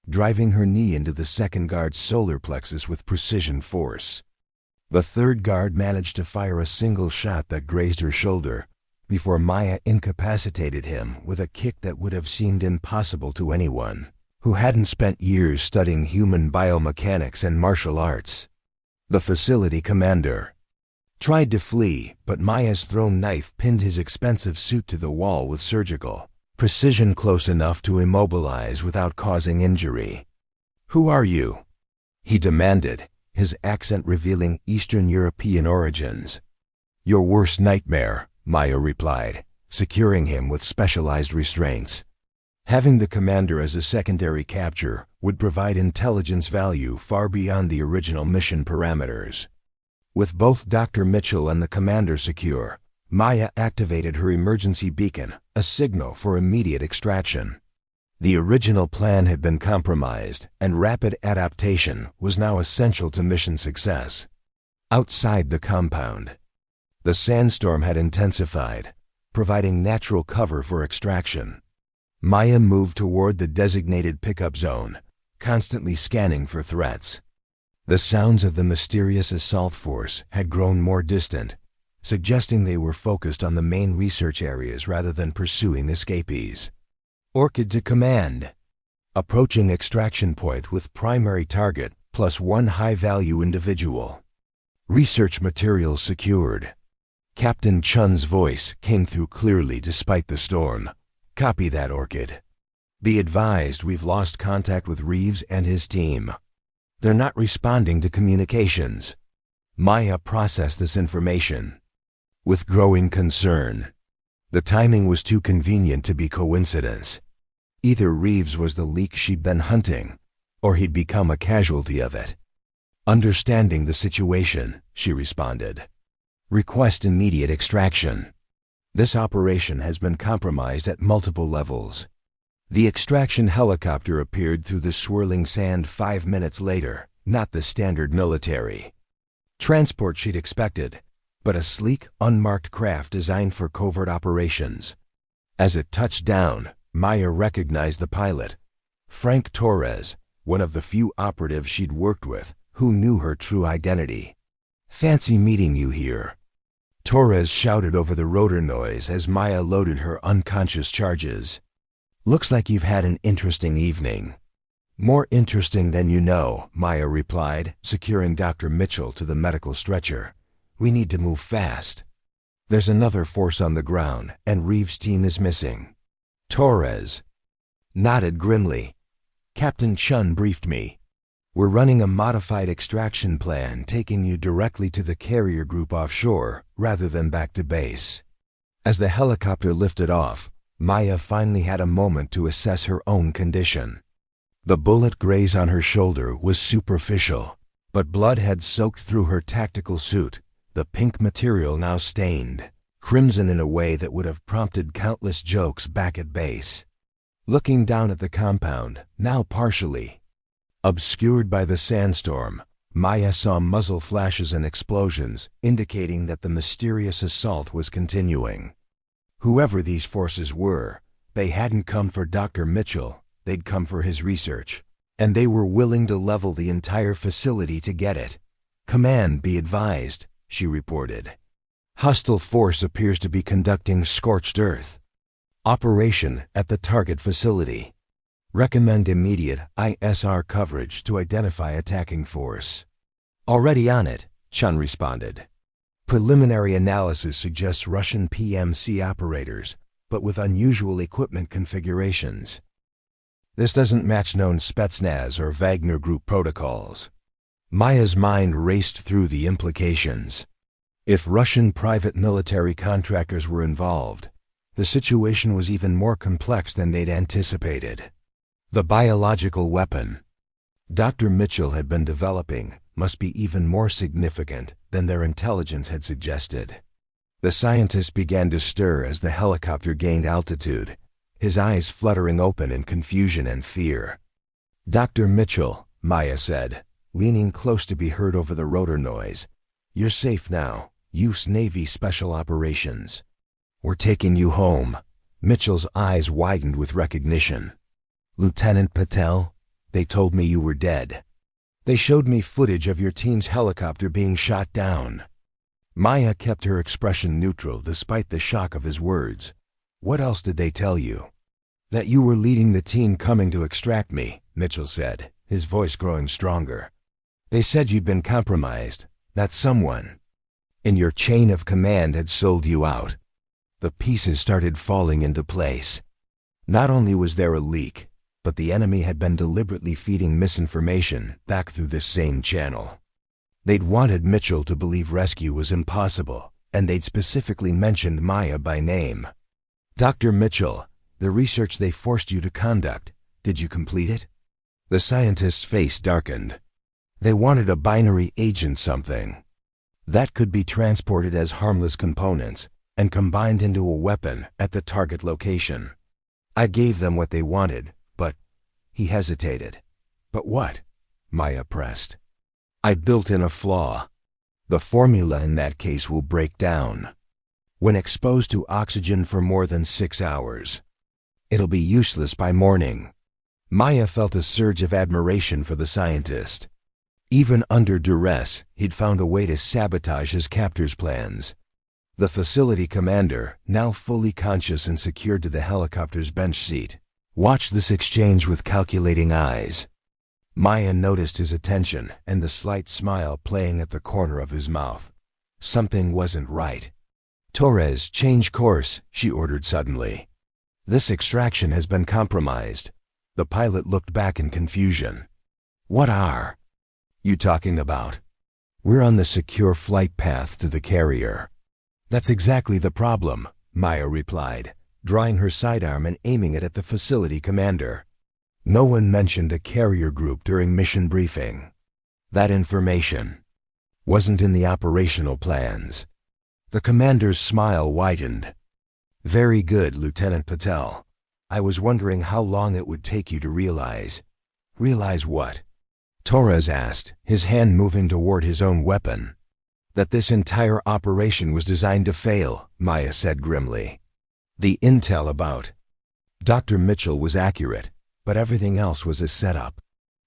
S1: driving her knee into the second guard's solar plexus with precision force. The third guard managed to fire a single shot that grazed her shoulder, before Maya incapacitated him with a kick that would have seemed impossible to anyone who hadn't spent years studying human biomechanics and martial arts. The facility commander tried to flee, but Maya's thrown knife pinned his expensive suit to the wall with surgical precision close enough to immobilize without causing injury. "Who are you?" he demanded, his accent revealing Eastern European origins. "Your worst nightmare," Maya replied, securing him with specialized restraints. Having the commander as a secondary capture would provide intelligence value far beyond the original mission parameters. With both Dr. Mitchell and the commander secure, Maya activated her emergency beacon, a signal for immediate extraction. The original plan had been compromised, and rapid adaptation was now essential to mission success. Outside the compound, the sandstorm had intensified, providing natural cover for extraction. Maya moved toward the designated pickup zone, constantly scanning for threats. The sounds of the mysterious assault force had grown more distant, suggesting they were focused on the main research areas rather than pursuing escapees. Orchid to command. Approaching extraction point with primary target plus 1 high-value individual. Research materials secured. Captain Chun's voice came through clearly despite the storm. "Copy that, Orchid. Be advised we've lost contact with Reeves and his team. They're not responding to communications." Maya processed this information with growing concern. The timing was too convenient to be coincidence. Either Reeves was the leak she'd been hunting, or he'd become a casualty of it. "Understanding the situation," she responded. "Request immediate extraction. This operation has been compromised at multiple levels." The extraction helicopter appeared through the swirling sand 5 minutes later, not the standard military transport she'd expected, but a sleek, unmarked craft designed for covert operations. As it touched down, Maya recognized the pilot, Frank Torres, one of the few operatives she'd worked with who knew her true identity. "Fancy meeting you here," Torres shouted over the rotor noise as Maya loaded her unconscious charges. "Looks like you've had an interesting evening." "More interesting than you know," Maya replied, securing Dr. Mitchell to the medical stretcher. "We need to move fast. There's another force on the ground, and Reeves' team is missing." Torres nodded grimly. "Captain Chun briefed me. We're running a modified extraction plan taking you directly to the carrier group offshore rather than back to base." As the helicopter lifted off, Maya finally had a moment to assess her own condition. The bullet graze on her shoulder was superficial, but blood had soaked through her tactical suit, the pink material now stained crimson in a way that would have prompted countless jokes back at base. Looking down at the compound, now partially obscured by the sandstorm, Maya saw muzzle flashes and explosions, indicating that the mysterious assault was continuing. Whoever these forces were, they hadn't come for Dr. Mitchell, they'd come for his research, and they were willing to level the entire facility to get it. "Command, be advised," she reported. "Hostile force appears to be conducting scorched earth Operation at the target facility. Recommend immediate ISR coverage to identify attacking force. Already on it, Chun responded. Preliminary analysis suggests Russian PMC operators, but with unusual equipment configurations. This doesn't match known Spetsnaz or Wagner Group protocols. Maya's mind raced through the implications. If Russian private military contractors were involved, the situation was even more complex than they'd anticipated. The biological weapon Dr. Mitchell had been developing must be even more significant than their intelligence had suggested. The scientist began to stir as the helicopter gained altitude, his eyes fluttering open in confusion and fear. Dr. Mitchell, Maya said, leaning close to be heard over the rotor noise, "You're safe now, U.S. Navy Special Operations. We're taking you home." Mitchell's eyes widened with recognition. "Lieutenant Patel, they told me you were dead. They showed me footage of your team's helicopter being shot down." Maya kept her expression neutral despite the shock of his words. "What else did they tell you?" "That you were leading the team coming to extract me," Mitchell said, his voice growing stronger. "They said you'd been compromised, that someone in your chain of command had sold you out." The pieces started falling into place. Not only was there a leak, but the enemy had been deliberately feeding misinformation back through this same channel. They'd wanted Mitchell to believe rescue was impossible, and they'd specifically mentioned Maya by name. "Dr. Mitchell, the research they forced you to conduct, did you complete it?" The scientist's face darkened. "They wanted a binary agent something that could be transported as harmless components and combined into a weapon at the target location. I gave them what they wanted, but..." He hesitated. "But what?" Maya pressed. "I built in a flaw. The formula in that case will break down when exposed to oxygen for more than 6 hours. It'll be useless by morning." Maya felt a surge of admiration for the scientist. Even under duress, he'd found a way to sabotage his captor's plans. The facility commander, now fully conscious and secured to the helicopter's bench seat, watched this exchange with calculating eyes. Maya noticed his attention and the slight smile playing at the corner of his mouth. Something wasn't right. "Torres, change course," she ordered suddenly. "This extraction has been compromised." The pilot looked back in confusion. "What are you talking about?" "We're on the secure flight path to the carrier." "That's exactly the problem," Maya replied, drawing her sidearm and aiming it at the facility commander. "No one mentioned a carrier group during mission briefing. That information wasn't in the operational plans." The commander's smile widened. "Very good, Lieutenant Patel. I was wondering how long it would take you to realize." "Realize what?" Torres asked, his hand moving toward his own weapon. "That this entire operation was designed to fail," Maya said grimly. "The intel about Dr. Mitchell was accurate, but everything else was a setup,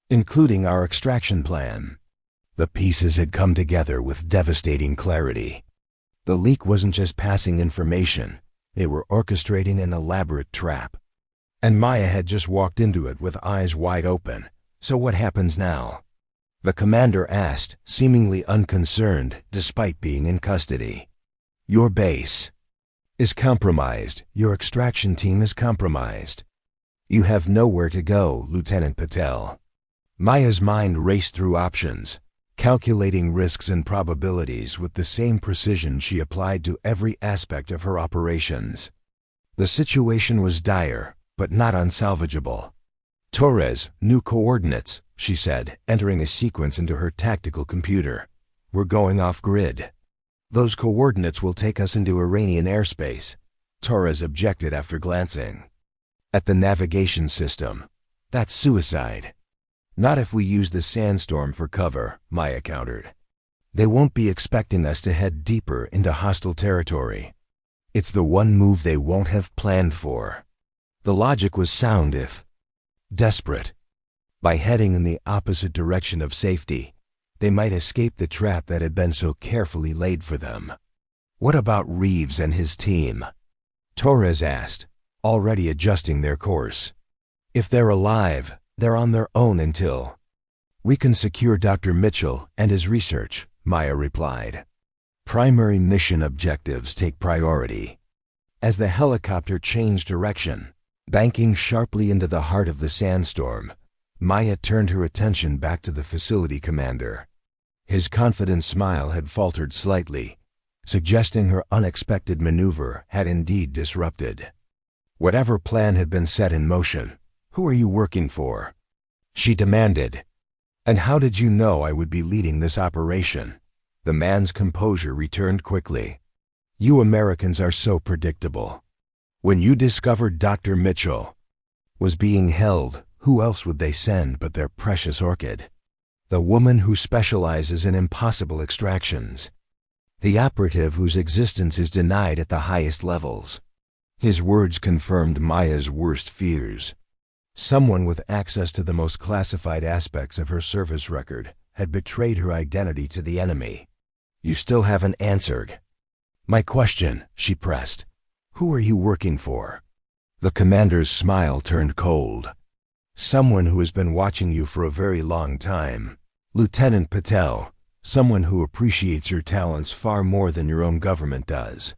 S1: including our extraction plan." The pieces had come together with devastating clarity. The leak wasn't just passing information, they were orchestrating an elaborate trap. And Maya had just walked into it with eyes wide open. "So what happens now?" the commander asked, seemingly unconcerned despite being in custody. "Your base is compromised. Your extraction team is compromised. You have nowhere to go, Lieutenant Patel." Maya's mind raced through options, calculating risks and probabilities with the same precision she applied to every aspect of her operations. The situation was dire, but not unsalvageable. "Torres, new coordinates," she said, entering a sequence into her tactical computer. "We're going off-grid." "Those coordinates will take us into Iranian airspace," Torres objected after glancing at the navigation system. "That's suicide." "Not if we use the sandstorm for cover," Maya countered. "They won't be expecting us to head deeper into hostile territory. It's the one move they won't have planned for." The logic was sound if desperate. By heading in the opposite direction of safety, they might escape the trap that had been so carefully laid for them. "What about Reeves and his team?" Torres asked, already adjusting their course. If they're alive, they're on their own until we can secure Dr. Mitchell and his research, Maya replied. Primary mission objectives take priority. As the helicopter changed direction, banking sharply into the heart of the sandstorm, Maya turned her attention back to the facility commander. His confident smile had faltered slightly, suggesting her unexpected maneuver had indeed disrupted whatever plan had been set in motion. "Who are you working for?" she demanded. "And how did you know I would be leading this operation?" The man's composure returned quickly. "You Americans are so predictable. When you discovered Dr. Mitchell was being held, who else would they send but their precious orchid? The woman who specializes in impossible extractions. The operative whose existence is denied at the highest levels." His words confirmed Maya's worst fears. Someone with access to the most classified aspects of her service record had betrayed her identity to the enemy. "You still haven't answered my question," she pressed. "Who are you working for?" The commander's smile turned cold. "Someone who has been watching you for a very long time. Lieutenant Patel, someone who appreciates your talents far more than your own government does."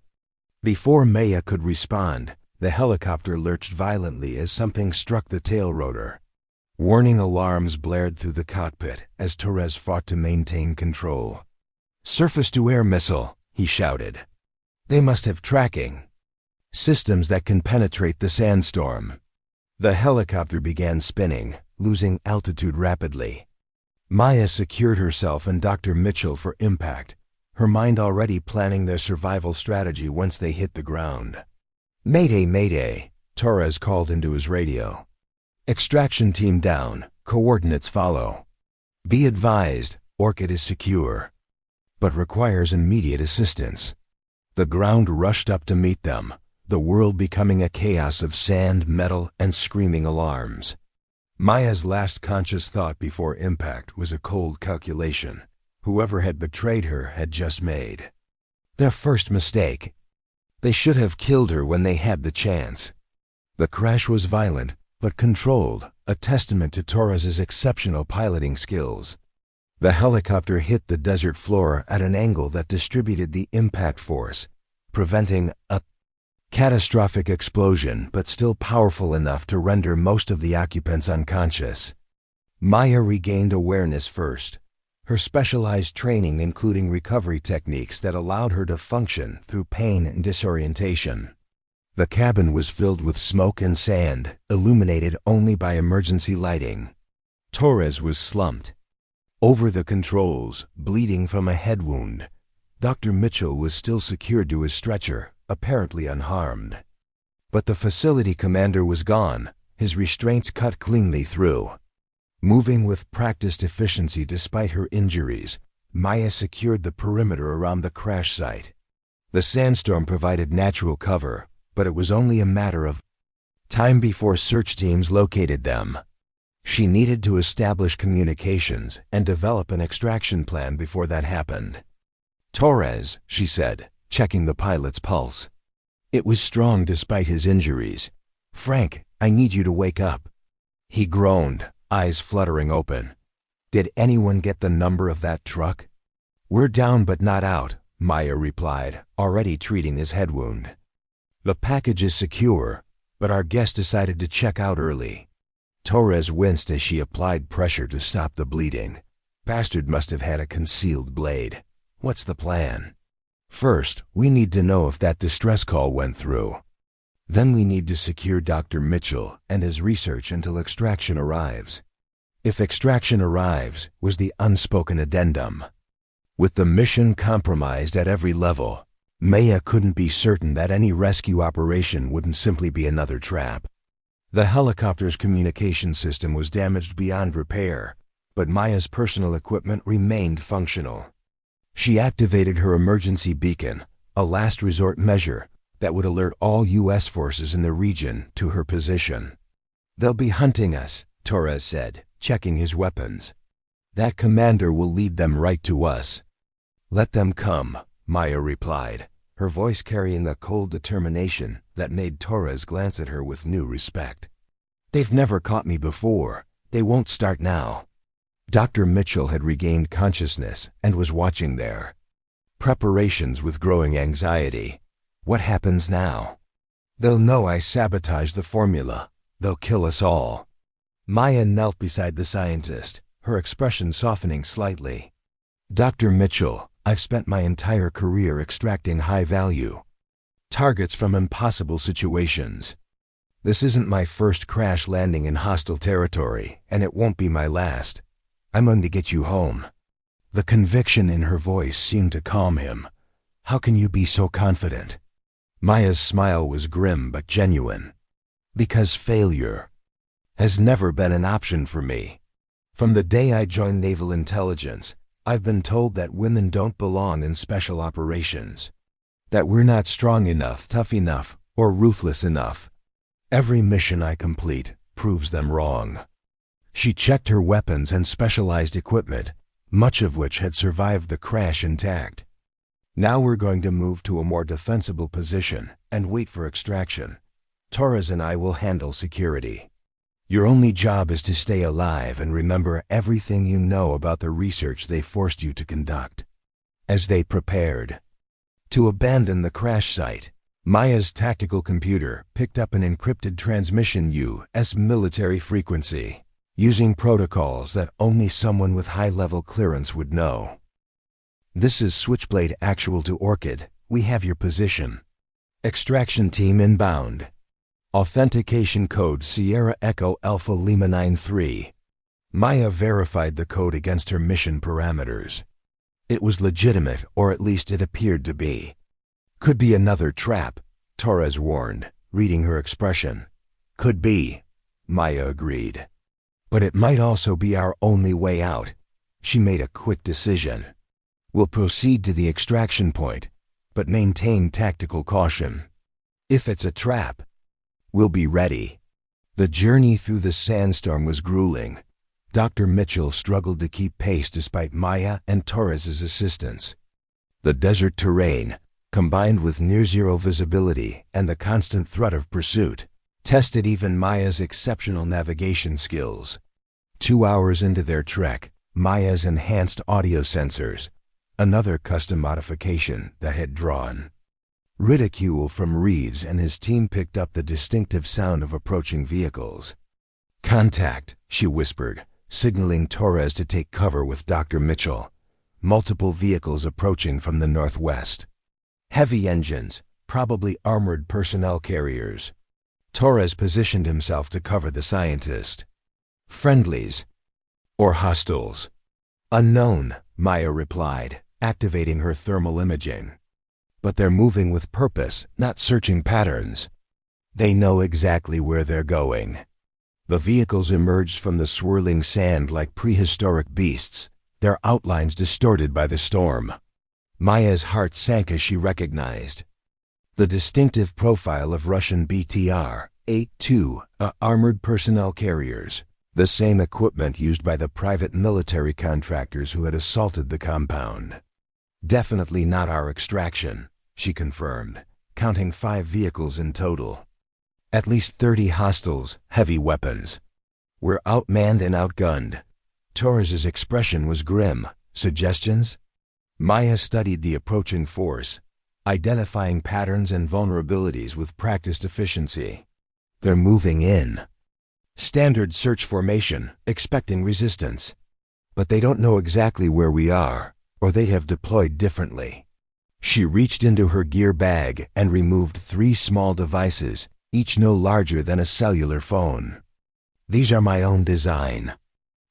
S1: Before Maya could respond, the helicopter lurched violently as something struck the tail rotor. Warning alarms blared through the cockpit as Torres fought to maintain control. "Surface-to-air missile," he shouted. "They must have tracking systems that can penetrate the sandstorm." The helicopter began spinning, losing altitude rapidly. Maya secured herself and Dr. Mitchell for impact, her mind already planning their survival strategy once they hit the ground. "Mayday, mayday," Torres called into his radio. "Extraction team down, coordinates follow. Be advised, Orchid is secure, but requires immediate assistance." The ground rushed up to meet them, the world becoming a chaos of sand, metal, and screaming alarms. Maya's last conscious thought before impact was a cold calculation whoever had betrayed her had just made. Their first mistake. They should have killed her when they had the chance. The crash was violent, but controlled, a testament to Torres's exceptional piloting skills. The helicopter hit the desert floor at an angle that distributed the impact force, preventing a catastrophic explosion but still powerful enough to render most of the occupants unconscious. Maya regained awareness first, her specialized training including recovery techniques that allowed her to function through pain and disorientation. The cabin was filled with smoke and sand, illuminated only by emergency lighting. Torres was slumped over the controls, bleeding from a head wound. Dr. Mitchell was still secured to his stretcher, apparently unharmed. But the facility commander was gone, his restraints cut cleanly through. Moving with practiced efficiency despite her injuries, Maya secured the perimeter around the crash site. The sandstorm provided natural cover, but it was only a matter of time before search teams located them. She needed to establish communications and develop an extraction plan before that happened. "Torres," she said, checking the pilot's pulse. It was strong despite his injuries. "Frank, I need you to wake up." He groaned, eyes fluttering open. "Did anyone get the number of that truck?" "We're down but not out," Maya replied, already treating his head wound. "The package is secure, but our guest decided to check out early." Torres winced as she applied pressure to stop the bleeding. "Bastard must have had a concealed blade. What's the plan?" "First, we need to know if that distress call went through. Then we need to secure Dr. Mitchell and his research until extraction arrives." If extraction arrives was the unspoken addendum. With the mission compromised at every level, Maya couldn't be certain that any rescue operation wouldn't simply be another trap. The helicopter's communication system was damaged beyond repair, but Maya's personal equipment remained functional. She activated her emergency beacon, a last resort measure that would alert all U.S. forces in the region to her position. "They'll be hunting us," Torres said, checking his weapons. "That commander will lead them right to us." "Let them come," Maya replied, her voice carrying a cold determination that made Torres glance at her with new respect. "They've never caught me before. They won't start now." Dr. Mitchell had regained consciousness and was watching their preparations with growing anxiety. "What happens now?" "They'll know I sabotaged the formula. They'll kill us all." Maya knelt beside the scientist, her expression softening slightly. "Dr. Mitchell, I've spent my entire career extracting high-value targets from impossible situations. This isn't my first crash landing in hostile territory, and it won't be my last. I'm going to get you home." The conviction in her voice seemed to calm him. "How can you be so confident?" Maya's smile was grim but genuine. "Because failure has never been an option for me. From the day I joined naval intelligence, I've been told that women don't belong in special operations, that we're not strong enough, tough enough, or ruthless enough. Every mission I complete proves them wrong." She checked her weapons and specialized equipment, much of which had survived the crash intact. "Now we're going to move to a more defensible position and wait for extraction. Torres and I will handle security. Your only job is to stay alive and remember everything you know about the research they forced you to conduct." As they prepared to abandon the crash site, Maya's tactical computer picked up an encrypted transmission U.S. military frequency, using protocols that only someone with high-level clearance would know. "This is Switchblade Actual to Orchid. We have your position. Extraction team inbound. Authentication code Sierra Echo Alpha Lima 93. Maya verified the code against her mission parameters. It was legitimate, or at least it appeared to be. "Could be another trap," Torres warned, reading her expression. "Could be," Maya agreed. "But it might also be our only way out." She made a quick decision. "We'll proceed to the extraction point, but maintain tactical caution. If it's a trap, we'll be ready." The journey through the sandstorm was grueling. Dr. Mitchell struggled to keep pace despite Maya and Torres's assistance. The desert terrain, combined with near-zero visibility and the constant threat of pursuit, tested even Maya's exceptional navigation skills. 2 hours into their trek, Maya's enhanced audio sensors, another custom modification that had drawn ridicule from Reeves and his team, picked up the distinctive sound of approaching vehicles. "Contact," she whispered, signaling Torres to take cover with Dr. Mitchell. Multiple vehicles approaching from the northwest. Heavy engines, probably armored personnel carriers. Torres positioned himself to cover the scientist. "Friendlies or hostiles?" "Unknown," Maya replied, activating her thermal imaging. "But they're moving with purpose, not searching patterns. They know exactly where they're going." The vehicles emerged from the swirling sand like prehistoric beasts, their outlines distorted by the storm. Maya's heart sank as she recognized the distinctive profile of Russian BTR-82 armored personnel carriers, the same equipment used by the private military contractors who had assaulted the compound. "Definitely not our extraction," she confirmed, counting 5 vehicles in total. "At least 30 hostiles, heavy weapons. We're outmanned and outgunned." Torres's expression was grim. "Suggestions?" Maya studied the approaching force, identifying patterns and vulnerabilities with practiced efficiency. "They're moving in. Standard search formation, expecting resistance. But they don't know exactly where we are, or they'd have deployed differently." She reached into her gear bag and removed 3 small devices, each no larger than a cellular phone. "These are my own design.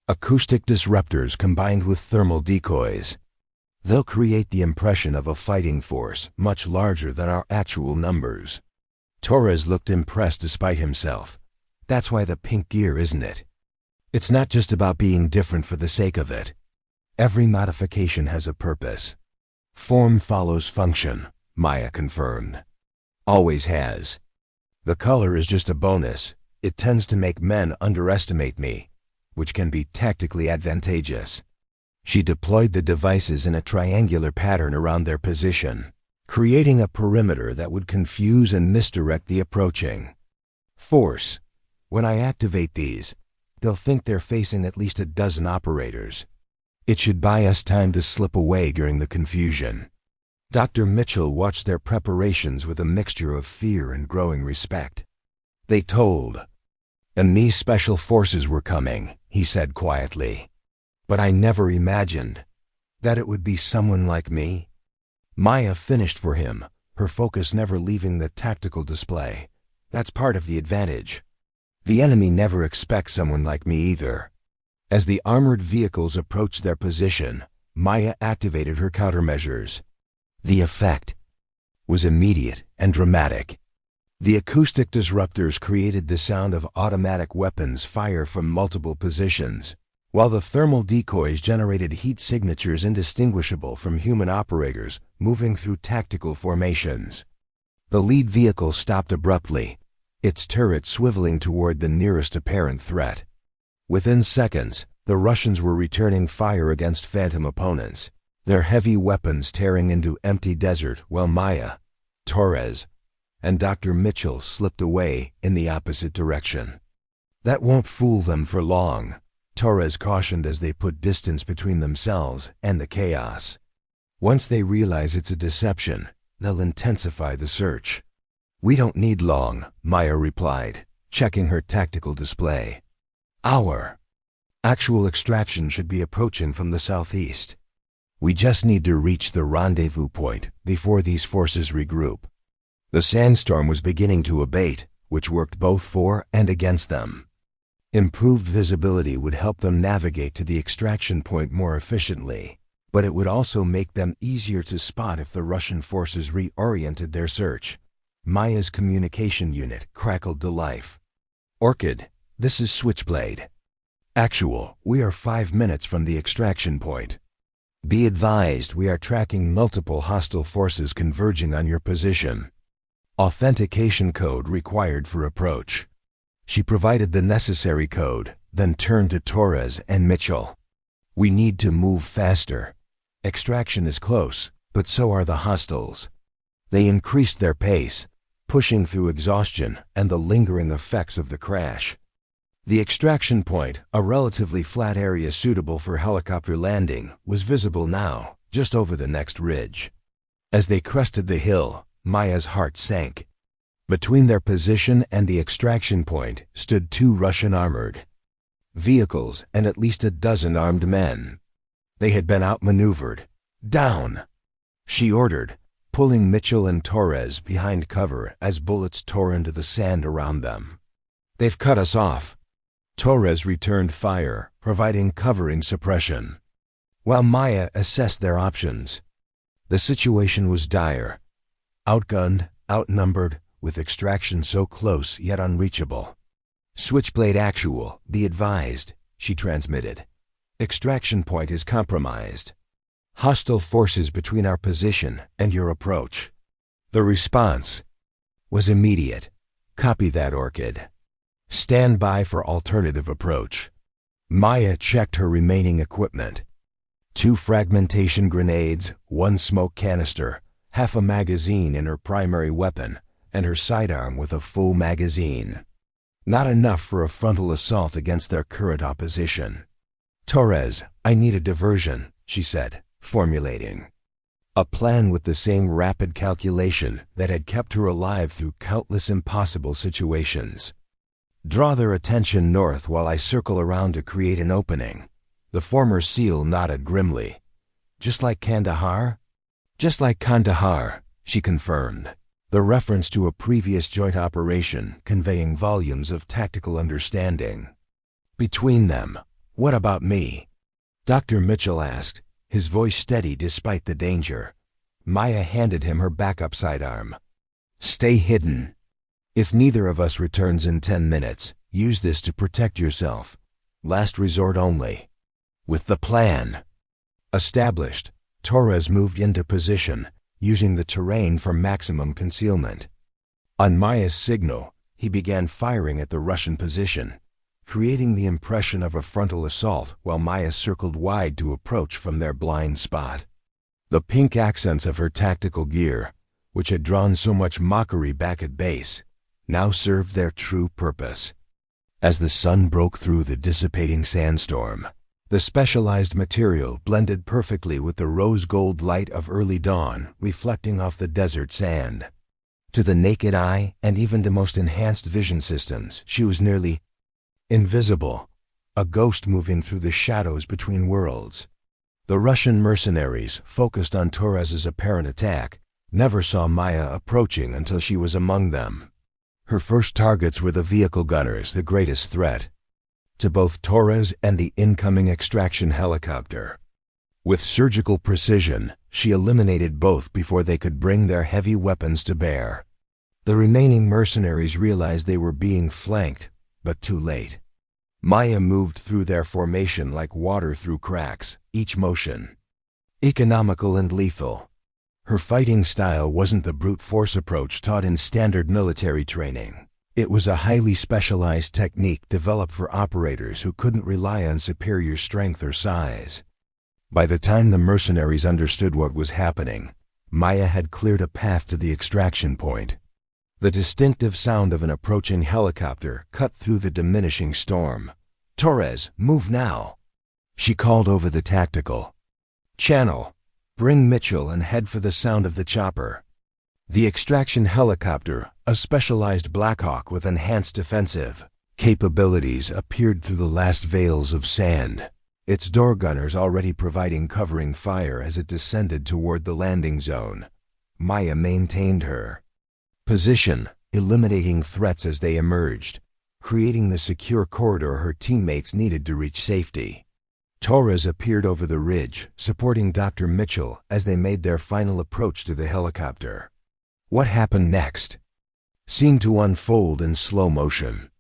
S1: Acoustic disruptors combined with thermal decoys. They'll create the impression of a fighting force much larger than our actual numbers." Torres looked impressed despite himself. "That's why the pink gear, isn't it? It's not just about being different for the sake of it. Every modification has a purpose." "Form follows function," Maya confirmed. "Always has. The color is just a bonus. It tends to make men underestimate me, which can be tactically advantageous." She deployed the devices in a triangular pattern around their position. creating a perimeter that would confuse and misdirect the approaching force. When I activate these, they'll think they're facing at least a dozen operators. It should buy us time to slip away during the confusion. Dr. Mitchell watched their preparations with a mixture of fear and growing respect. They told me special forces were coming, he said quietly. But I never imagined that it would be someone like me. Maya finished for him, her focus never leaving the tactical display. That's part of the advantage. The enemy never expects someone like me either. As the armored vehicles approached their position, Maya activated her countermeasures. The effect was immediate and dramatic. The acoustic disruptors created the sound of automatic weapons fire from multiple positions, while the thermal decoys generated heat signatures indistinguishable from human operators moving through tactical formations. The lead vehicle stopped abruptly, its turret swiveling toward the nearest apparent threat. Within seconds, the Russians were returning fire against phantom opponents, their heavy weapons tearing into empty desert while Maya, Torres, and Dr. Mitchell slipped away in the opposite direction. That won't fool them for long, Torres cautioned as they put distance between themselves and the chaos. Once they realize it's a deception, they'll intensify the search. We don't need long, Maya replied, checking her tactical display. Our actual extraction should be approaching from the southeast. We just need to reach the rendezvous point before these forces regroup. The sandstorm was beginning to abate, which worked both for and against them. Improved visibility would help them navigate to the extraction point more efficiently, but it would also make them easier to spot if the Russian forces reoriented their search. Maya's communication unit crackled to life. Orchid, this is Switchblade. Actual, we are 5 minutes from the extraction point. Be advised, we are tracking multiple hostile forces converging on your position. Authentication code required for approach. She provided the necessary code, then turned to Torres and Mitchell. We need to move faster. Extraction is close, but so are the hostiles. They increased their pace, pushing through exhaustion and the lingering effects of the crash. The extraction point, a relatively flat area suitable for helicopter landing, was visible now, just over the next ridge. As they crested the hill, Maya's heart sank. Between their position and the extraction point stood 2 Russian armored vehicles and at least a dozen armed men. They had been outmaneuvered. Down! She ordered, pulling Mitchell and Torres behind cover as bullets tore into the sand around them. They've cut us off. Torres returned fire, providing covering suppression, while Maya assessed their options. The situation was dire. Outgunned, outnumbered, with extraction so close yet unreachable. Switchblade actual, be advised, she transmitted. Extraction point is compromised. Hostile forces between our position and your approach. The response was immediate. Copy that, Orchid. Stand by for alternative approach. Maya checked her remaining equipment. 2 fragmentation grenades, 1 smoke canister, half a magazine in her primary weapon, and her sidearm with a full magazine. Not enough for a frontal assault against their current opposition. Torres, I need a diversion, she said, formulating a plan with the same rapid calculation that had kept her alive through countless impossible situations. Draw their attention north while I circle around to create an opening. The former SEAL nodded grimly. Just like Kandahar? Just like Kandahar, she confirmed, the reference to a previous joint operation conveying volumes of tactical understanding. Between them, what about me? Dr. Mitchell asked, his voice steady despite the danger. Maya handed him her backup sidearm. Stay hidden. If neither of us returns in 10 minutes, use this to protect yourself. Last resort only. With the plan established, Torres moved into position, using the terrain for maximum concealment. On Maya's signal, he began firing at the Russian position, creating the impression of a frontal assault while Maya circled wide to approach from their blind spot. The pink accents of her tactical gear, which had drawn so much mockery back at base, now served their true purpose. As the sun broke through the dissipating sandstorm, the specialized material blended perfectly with the rose-gold light of early dawn reflecting off the desert sand. To the naked eye and even to most enhanced vision systems, she was nearly invisible, a ghost moving through the shadows between worlds. The Russian mercenaries, focused on Torres's apparent attack, never saw Maya approaching until she was among them. Her first targets were the vehicle gunners, the greatest threat to both Torres and the incoming extraction helicopter. With surgical precision, she eliminated both before they could bring their heavy weapons to bear. The remaining mercenaries realized they were being flanked, but too late. Maya moved through their formation like water through cracks, each motion economical and lethal. Her fighting style wasn't the brute force approach taught in standard military training. It was a highly specialized technique developed for operators who couldn't rely on superior strength or size. By the time the mercenaries understood what was happening, Maya had cleared a path to the extraction point. The distinctive sound of an approaching helicopter cut through the diminishing storm. "Torres, move now!" She called over the tactical channel. "Bring Mitchell and head for the sound of the chopper." The extraction helicopter, a specialized Black Hawk with enhanced defensive capabilities, appeared through the last veils of sand, its door gunners already providing covering fire as it descended toward the landing zone. Maya maintained her position, eliminating threats as they emerged, creating the secure corridor her teammates needed to reach safety. Torres appeared over the ridge, supporting Dr. Mitchell as they made their final approach to the helicopter. What happened next seemed to unfold in slow motion.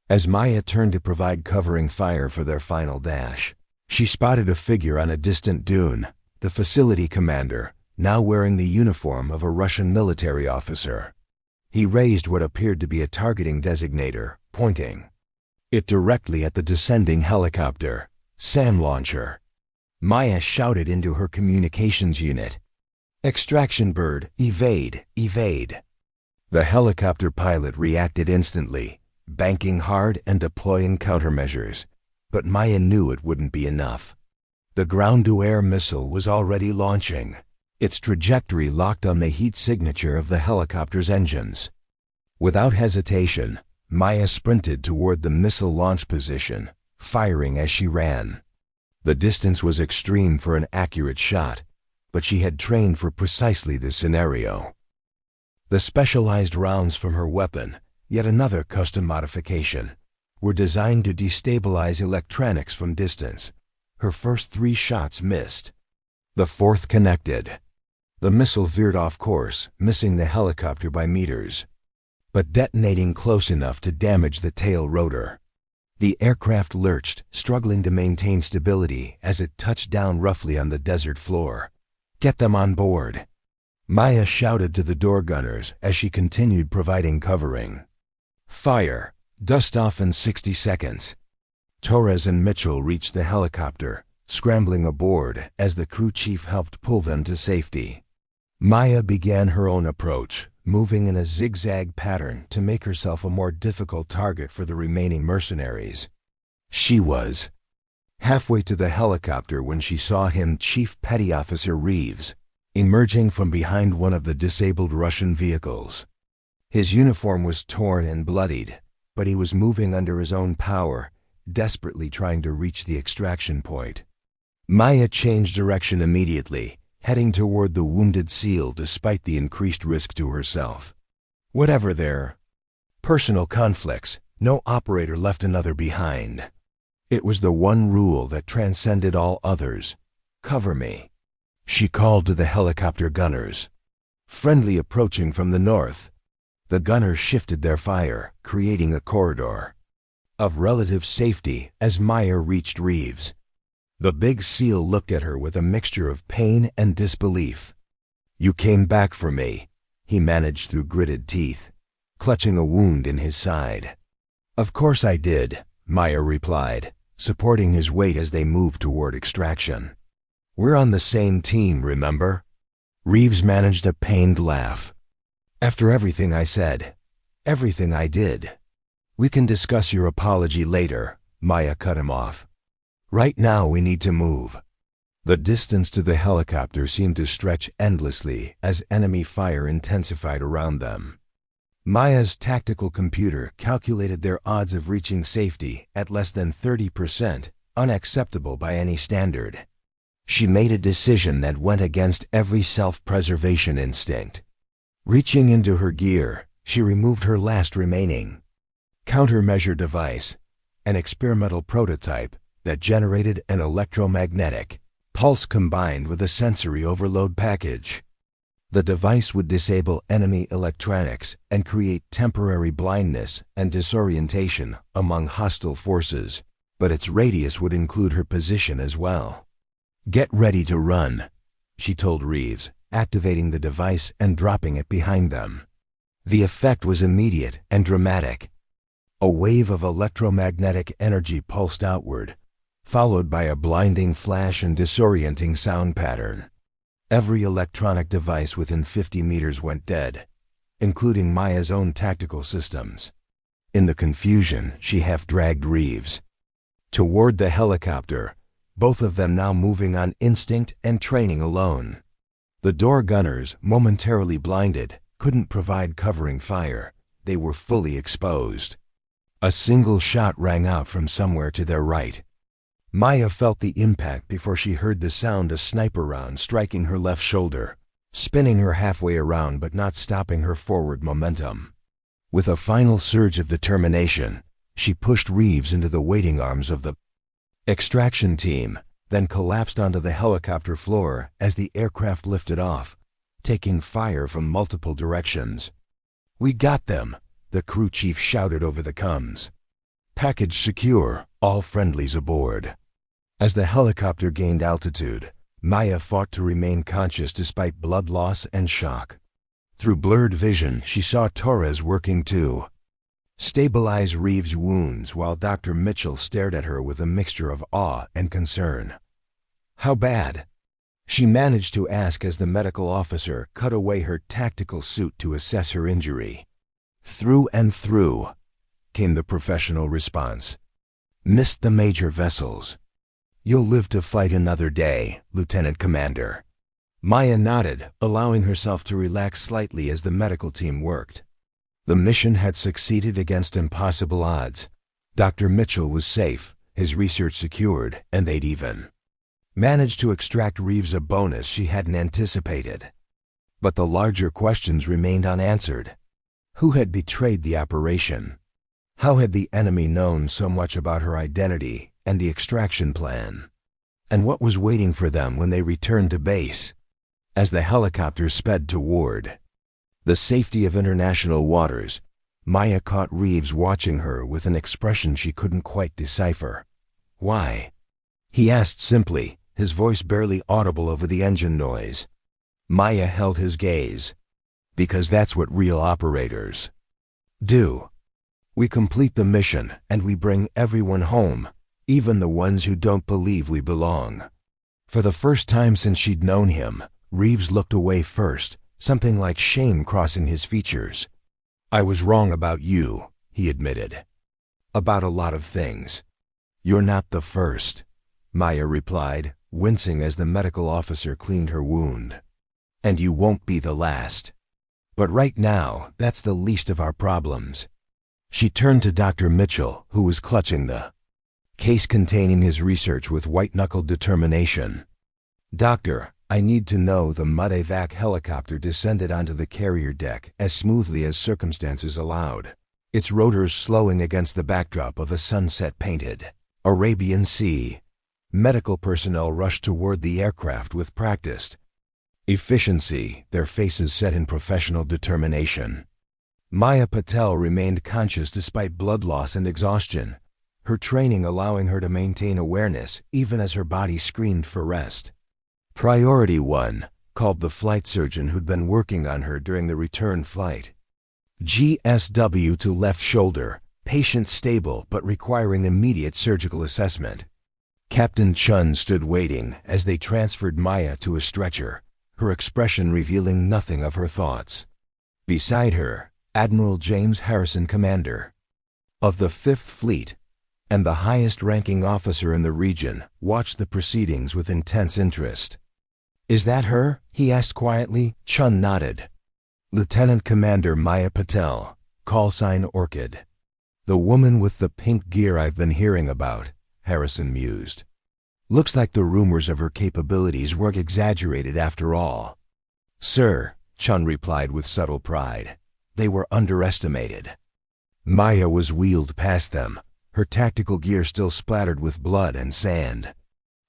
S1: As Maya turned to provide covering fire for their final dash, she spotted a figure on a distant dune, the facility commander, now wearing the uniform of a Russian military officer. He raised what appeared to be a targeting designator, pointing it directly at the descending helicopter. "SAM launcher." Maya shouted into her communications unit, "Extraction bird, evade, evade." The helicopter pilot reacted instantly, banking hard and deploying countermeasures, but Maya knew it wouldn't be enough. The ground-to-air missile was already launching, its trajectory locked on the heat signature of the helicopter's engines. Without hesitation, Maya sprinted toward the missile launch position, firing as she ran. The distance was extreme for an accurate shot, but she had trained for precisely this scenario. The specialized rounds from her weapon, yet another custom modification, were designed to destabilize electronics from distance. Her first 3 shots missed. The 4th connected. The missile veered off course, missing the helicopter by meters, but detonating close enough to damage the tail rotor. The aircraft lurched, struggling to maintain stability as it touched down roughly on the desert floor. "Get them on board," Maya shouted to the door gunners as she continued providing covering. "Fire! Dust off in 60 seconds." Torres and Mitchell reached the helicopter, scrambling aboard as the crew chief helped pull them to safety. Maya began her own approach, moving in a zigzag pattern to make herself a more difficult target for the remaining mercenaries. She was halfway to the helicopter when she saw him, Chief Petty Officer Reeves, emerging from behind one of the disabled Russian vehicles. His uniform was torn and bloodied, but he was moving under his own power, desperately trying to reach the extraction point. Maya changed direction immediately, heading toward the wounded SEAL despite the increased risk to herself. Whatever their personal conflicts, no operator left another behind. It was the one rule that transcended all others. "Cover me," she called to the helicopter gunners. Friendly approaching from the north. The gunners shifted their fire, creating a corridor of relative safety as Maya reached Reeves. The big SEAL looked at her with a mixture of pain and disbelief. "You came back for me," he managed through gritted teeth, clutching a wound in his side. "Of course I did," Maya replied, supporting his weight as they moved toward extraction. "We're on the same team, remember?" Reeves managed a pained laugh. After everything I said, everything I did. We can discuss your apology later, Maya cut him off. Right now we need to move. The distance to the helicopter seemed to stretch endlessly as enemy fire intensified around them. Maya's tactical computer calculated their odds of reaching safety at less than 30%, unacceptable by any standard. She made a decision that went against every self-preservation instinct. Reaching into her gear, she removed her last remaining countermeasure device, an experimental prototype that generated an electromagnetic pulse combined with a sensory overload package. The device would disable enemy electronics and create temporary blindness and disorientation among hostile forces, but its radius would include her position as well. Get ready to run, she told Reeves, activating the device and dropping it behind them. The effect was immediate and dramatic. A wave of electromagnetic energy pulsed outward, followed by a blinding flash and disorienting sound pattern. Every electronic device within 50 meters went dead, including Maya's own tactical systems. In the confusion, she half-dragged Reeves toward the helicopter, both of them now moving on instinct and training alone. The door gunners, momentarily blinded, couldn't provide covering fire. They were fully exposed. A single shot rang out from somewhere to their right. Maya felt the impact before she heard the sound of a sniper round striking her left shoulder, spinning her halfway around but not stopping her forward momentum. With a final surge of determination, she pushed Reeves into the waiting arms of the extraction team, then collapsed onto the helicopter floor as the aircraft lifted off, taking fire from multiple directions. "We got them," the crew chief shouted over the comms. "Package secure, all friendlies aboard." As the helicopter gained altitude, Maya fought to remain conscious despite blood loss and shock. Through blurred vision, she saw Torres working to stabilize Reeves' wounds while Dr. Mitchell stared at her with a mixture of awe and concern. "How bad?" she managed to ask as the medical officer cut away her tactical suit to assess her injury. "Through and through," came the professional response. "Missed the major vessels. You'll live to fight another day, Lieutenant Commander." Maya nodded, allowing herself to relax slightly as the medical team worked. The mission had succeeded against impossible odds. Dr. Mitchell was safe, his research secured, and they'd even managed to extract Reeves a bonus she hadn't anticipated. But the larger questions remained unanswered. Who had betrayed the operation? How had the enemy known so much about her identity and the extraction plan? And what was waiting for them when they returned to base? As the helicopter sped toward the safety of international waters, Maya caught Reeves watching her with an expression she couldn't quite decipher. "Why?" he asked simply, his voice barely audible over the engine noise. Maya held his gaze. "Because that's what real operators do. We complete the mission and we bring everyone home, even the ones who don't believe we belong." For the first time since she'd known him, Reeves looked away first, something like shame crossing his features. "I was wrong about you," he admitted. "About a lot of things." "You're not the first," Maya replied, wincing as the medical officer cleaned her wound. "And you won't be the last. But right now, that's the least of our problems." She turned to Dr. Mitchell, who was clutching the case containing his research with white-knuckled determination. "Doctor, I need to know the medevac helicopter descended onto the carrier deck as smoothly as circumstances allowed, its rotors slowing against the backdrop of a sunset-painted Arabian Sea." Medical personnel rushed toward the aircraft with practiced efficiency, their faces set in professional determination. Maya Patel remained conscious despite blood loss and exhaustion, her training allowing her to maintain awareness even as her body screamed for rest. "Priority 1, called the flight surgeon who'd been working on her during the return flight. GSW to left shoulder, patient stable but requiring immediate surgical assessment." Captain Chun stood waiting as they transferred Maya to a stretcher, her expression revealing nothing of her thoughts. Beside her, Admiral James Harrison, commander of the Fifth Fleet and the highest-ranking officer in the region, watched the proceedings with intense interest. "Is that her?" he asked quietly. Chun nodded. "Lieutenant Commander Maya Patel, call sign Orchid. The woman with the pink gear I've been hearing about," Harrison mused. "Looks like the rumors of her capabilities weren't exaggerated after all." "Sir," Chun replied with subtle pride, "they were underestimated." Maya was wheeled past them, her tactical gear still splattered with blood and sand.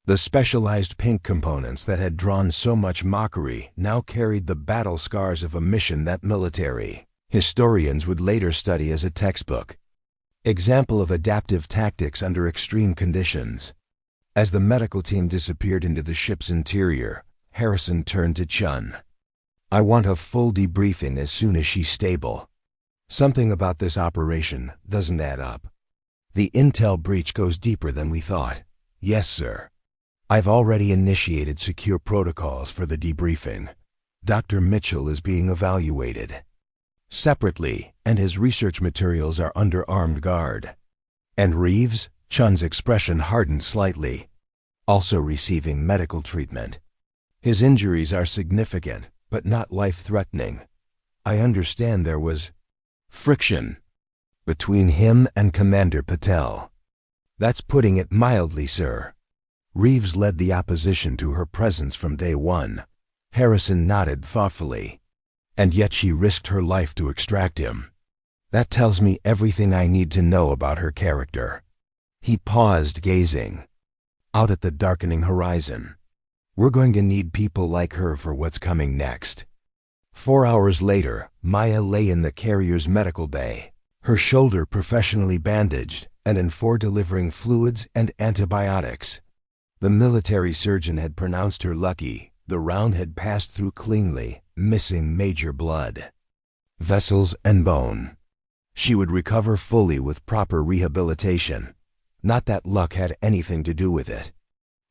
S1: The specialized pink components that had drawn so much mockery now carried the battle scars of a mission that military historians would later study as a textbook example of adaptive tactics under extreme conditions. As the medical team disappeared into the ship's interior, Harrison turned to Chun. "I want a full debriefing as soon as she's stable. Something about this operation doesn't add up. The intel breach goes deeper than we thought." "Yes, sir. I've already initiated secure protocols for the debriefing. Dr. Mitchell is being evaluated separately, and his research materials are under armed guard." "And Reeves?" Chun's expression hardened slightly. "Also receiving medical treatment. His injuries are significant, but not life-threatening. I understand there was friction between him and Commander Patel." "That's putting it mildly, sir. Reeves led the opposition to her presence from day one." Harrison nodded thoughtfully. "And yet she risked her life to extract him. That tells me everything I need to know about her character." He paused, gazing out at the darkening horizon. "We're going to need people like her for what's coming next." 4 hours later, Maya lay in the carrier's medical bay, her shoulder professionally bandaged and in for delivering fluids and antibiotics. The military surgeon had pronounced her lucky. The round had passed through cleanly, missing major blood vessels and bone. She would recover fully with proper rehabilitation. Not that luck had anything to do with it.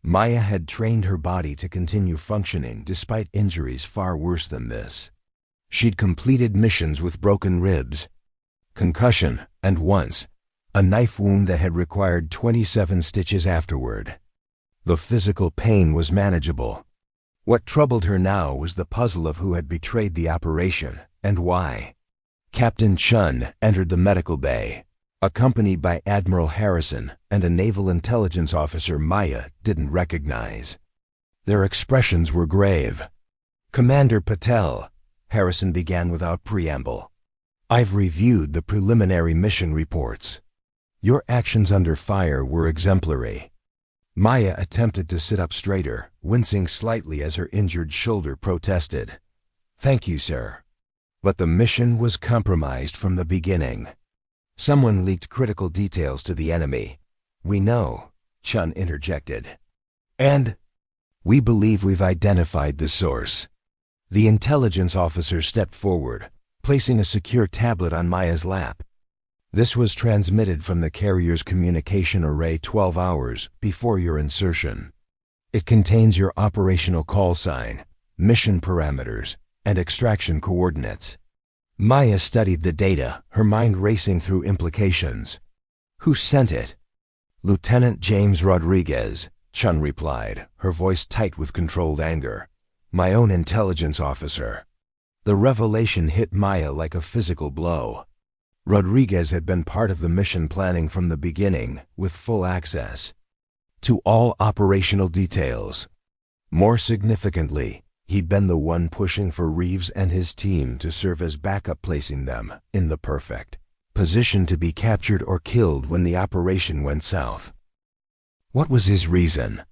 S1: Maya had trained her body to continue functioning despite injuries far worse than this. She'd completed missions with broken ribs, concussion, and once, a knife wound that had required 27 stitches afterward. The physical pain was manageable. What troubled her now was the puzzle of who had betrayed the operation and why. Captain Chun entered the medical bay, accompanied by Admiral Harrison and a naval intelligence officer Maya didn't recognize. Their expressions were grave. "Commander Patel," Harrison began without preamble, "I've reviewed the preliminary mission reports. Your actions under fire were exemplary." Maya attempted to sit up straighter, wincing slightly as her injured shoulder protested. "Thank you, sir. But the mission was compromised from the beginning. Someone leaked critical details to the enemy." "We know," Chun interjected. "And we believe we've identified the source." The intelligence officer stepped forward, placing a secure tablet on Maya's lap. "This was transmitted from the carrier's communication array 12 hours before your insertion. It contains your operational call sign, mission parameters, and extraction coordinates." Maya studied the data, her mind racing through implications. "Who sent it?" "Lieutenant James Rodriguez," Chun replied, her voice tight with controlled anger. "My own intelligence officer." The revelation hit Maya like a physical blow. Rodriguez had been part of the mission planning from the beginning, with full access to all operational details. More significantly, he'd been the one pushing for Reeves and his team to serve as backup, placing them in the perfect position to be captured or killed when the operation went south. "What was his reason?"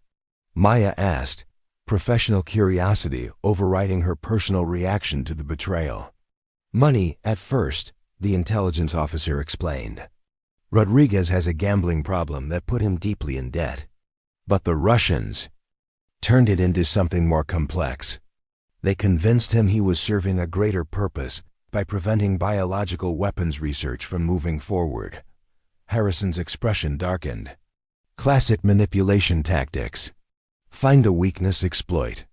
S1: Maya asked, professional curiosity overriding her personal reaction to the betrayal. "Money, at first," the intelligence officer explained. "Rodriguez has a gambling problem that put him deeply in debt. But the Russians turned it into something more complex. They convinced him he was serving a greater purpose by preventing biological weapons research from moving forward." Harrison's expression darkened. "Classic manipulation tactics. Find a weakness, exploit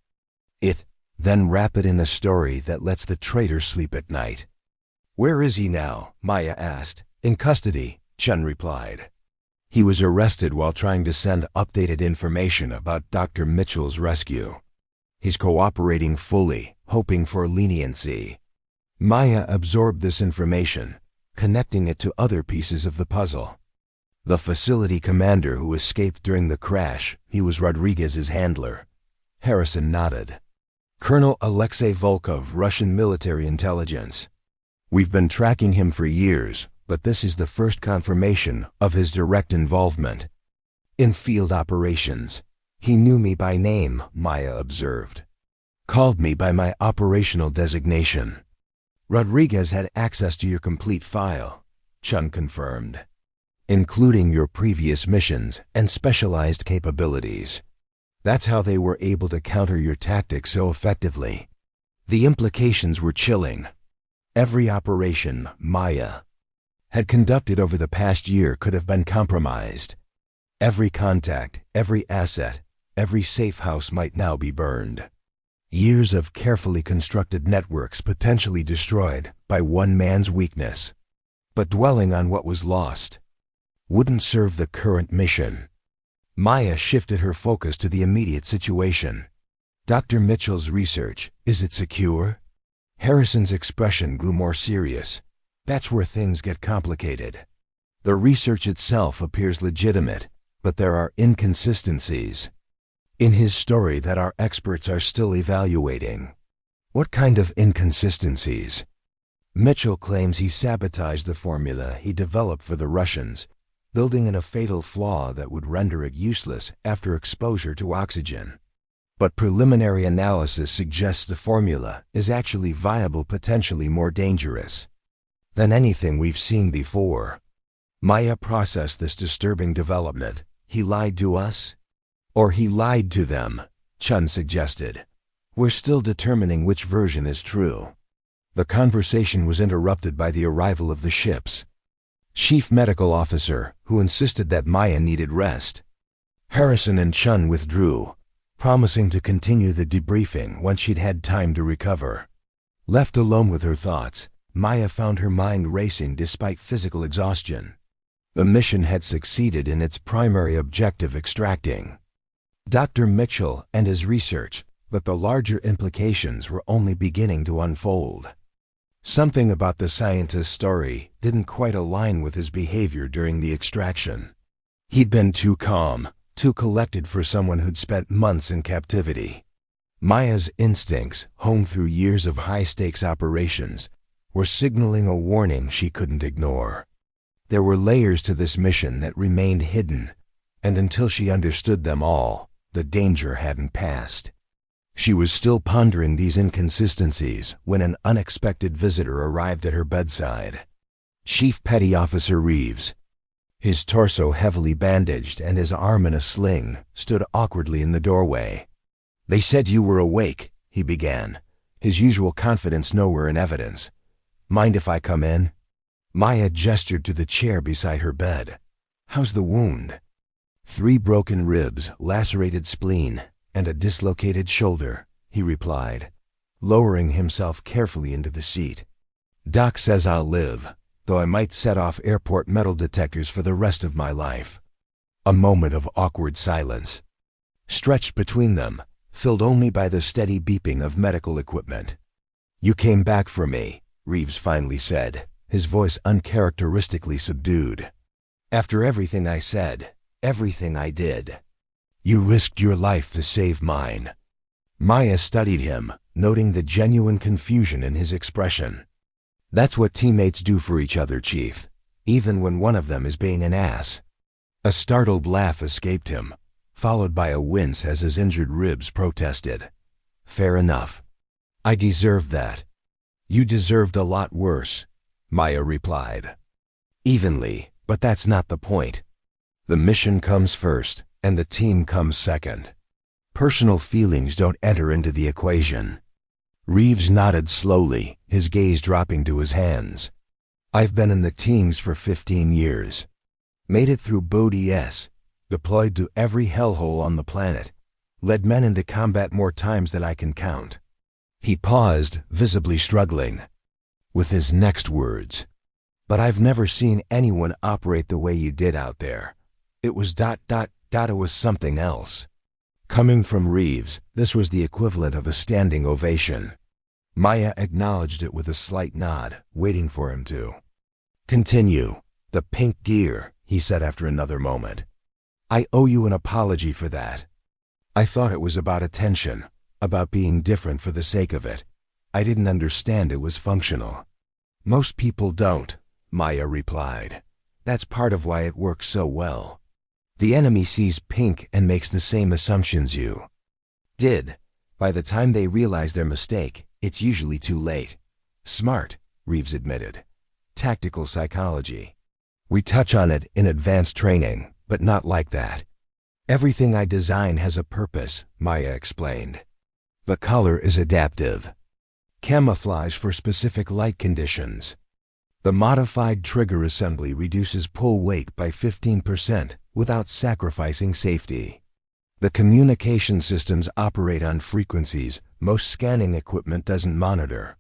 S1: it, then wrap it in a story that lets the traitor sleep at night. Where is he now? Maya asked. In custody, Chun replied. He was arrested while trying to send updated information about Dr. Mitchell's rescue. He's cooperating fully, hoping for leniency. Maya absorbed this information, connecting it to other pieces of the puzzle. The facility commander who escaped during the crash, he was Rodriguez's handler. Harrison nodded. Colonel Alexei Volkov, Russian military intelligence. We've been tracking him for years, but this is the first confirmation of his direct involvement. In field operations, he knew me by name, Maya observed. Called me by my operational designation. Rodriguez had access to your complete file, Chun confirmed, including your previous missions and specialized capabilities. That's how they were able to counter your tactics so effectively. The implications were chilling. Every operation Maya had conducted over the past year could have been compromised. Every contact, every asset, every safe house might now be burned. Years of carefully constructed networks potentially destroyed by one man's weakness. But dwelling on what was lost wouldn't serve the current mission. Maya shifted her focus to the immediate situation. Dr. Mitchell's research, is it secure? Harrison's expression grew more serious. That's where things get complicated. The research itself appears legitimate, but there are inconsistencies in his story that our experts are still evaluating. What kind of inconsistencies? Mitchell claims he sabotaged the formula he developed for the Russians, building in a fatal flaw that would render it useless after exposure to oxygen. But preliminary analysis suggests the formula is actually viable, potentially more dangerous than anything we've seen before. Maya processed this disturbing development. He lied to us? Or he lied to them, Chun suggested. We're still determining which version is true. The conversation was interrupted by the arrival of the ship's chief medical officer, who insisted that Maya needed rest. Harrison and Chun withdrew, promising to continue the debriefing once she'd had time to recover. Left alone with her thoughts, Maya found her mind racing despite physical exhaustion. The mission had succeeded in its primary objective, extracting Dr. Mitchell and his research, but the larger implications were only beginning to unfold. Something about the scientist's story didn't quite align with his behavior during the extraction. He'd been too calm, too collected for someone who'd spent months in captivity. Maya's instincts, honed through years of high-stakes operations, were signaling a warning she couldn't ignore. There were layers to this mission that remained hidden, and until she understood them all, the danger hadn't passed. She was still pondering these inconsistencies when an unexpected visitor arrived at her bedside. Chief Petty Officer Reeves, his torso heavily bandaged and his arm in a sling, stood awkwardly in the doorway. "They said you were awake," he began, his usual confidence nowhere in evidence. "Mind if I come in?" Maya gestured to the chair beside her bed. "How's the wound?" 3 broken ribs, lacerated spleen, and a dislocated shoulder, he replied, lowering himself carefully into the seat. "Doc says I'll live, though I might set off airport metal detectors for the rest of my life." A moment of awkward silence stretched between them, filled only by the steady beeping of medical equipment. "You came back for me," Reeves finally said, his voice uncharacteristically subdued. "After everything I said, everything I did. You risked your life to save mine." Maya studied him, noting the genuine confusion in his expression. "That's what teammates do for each other, Chief, even when one of them is being an ass." A startled laugh escaped him, followed by a wince as his injured ribs protested. "Fair enough. I deserved that." "You deserved a lot worse," Maya replied. "Evenly, but that's not the point. The mission comes first, and the team comes second. Personal feelings don't enter into the equation." Reeves nodded slowly, his gaze dropping to his hands. "I've been in the teams for 15 years. Made it through BODS, deployed to every hellhole on the planet, led men into combat more times than I can count. He paused, visibly struggling with his next words. But I've never seen anyone operate the way you did out there. It was ... it was something else. Coming from Reeves, this was the equivalent of a standing ovation. Maya acknowledged it with a slight nod, waiting for him to continue. The pink gear, he said after another moment. I owe you an apology for that. I thought it was about attention, about being different for the sake of it. I didn't understand it was functional. Most people don't, Maya replied. That's part of why it works so well. The enemy sees pink and makes the same assumptions you did. By the time they realize their mistake, it's usually too late. Smart, Reeves admitted. Tactical psychology. We touch on it in advanced training, but not like that. Everything I design has a purpose, Maya explained. The color is adaptive. Camouflage for specific light conditions. The modified trigger assembly reduces pull weight by 15% without sacrificing safety. The communication systems operate on frequencies most scanning equipment doesn't monitor.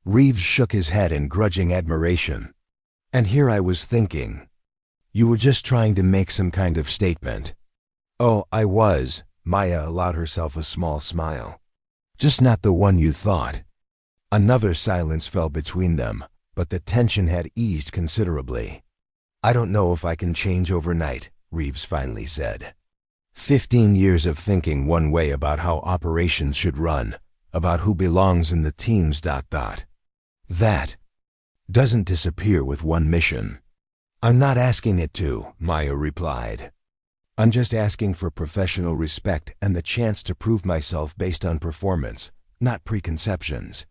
S1: Reeves shook his head in grudging admiration. And here I was thinking, you were just trying to make some kind of statement. Oh, I was, Maya allowed herself a small smile. Just not the one you thought. Another silence fell between them, but the tension had eased considerably. I don't know if I can change overnight, Reeves finally said. 15 years of thinking one way about how operations should run, about who belongs in the teams ... That doesn't disappear with one mission. I'm not asking it to, Maya replied. I'm just asking for professional respect and the chance to prove myself based on performance, not preconceptions.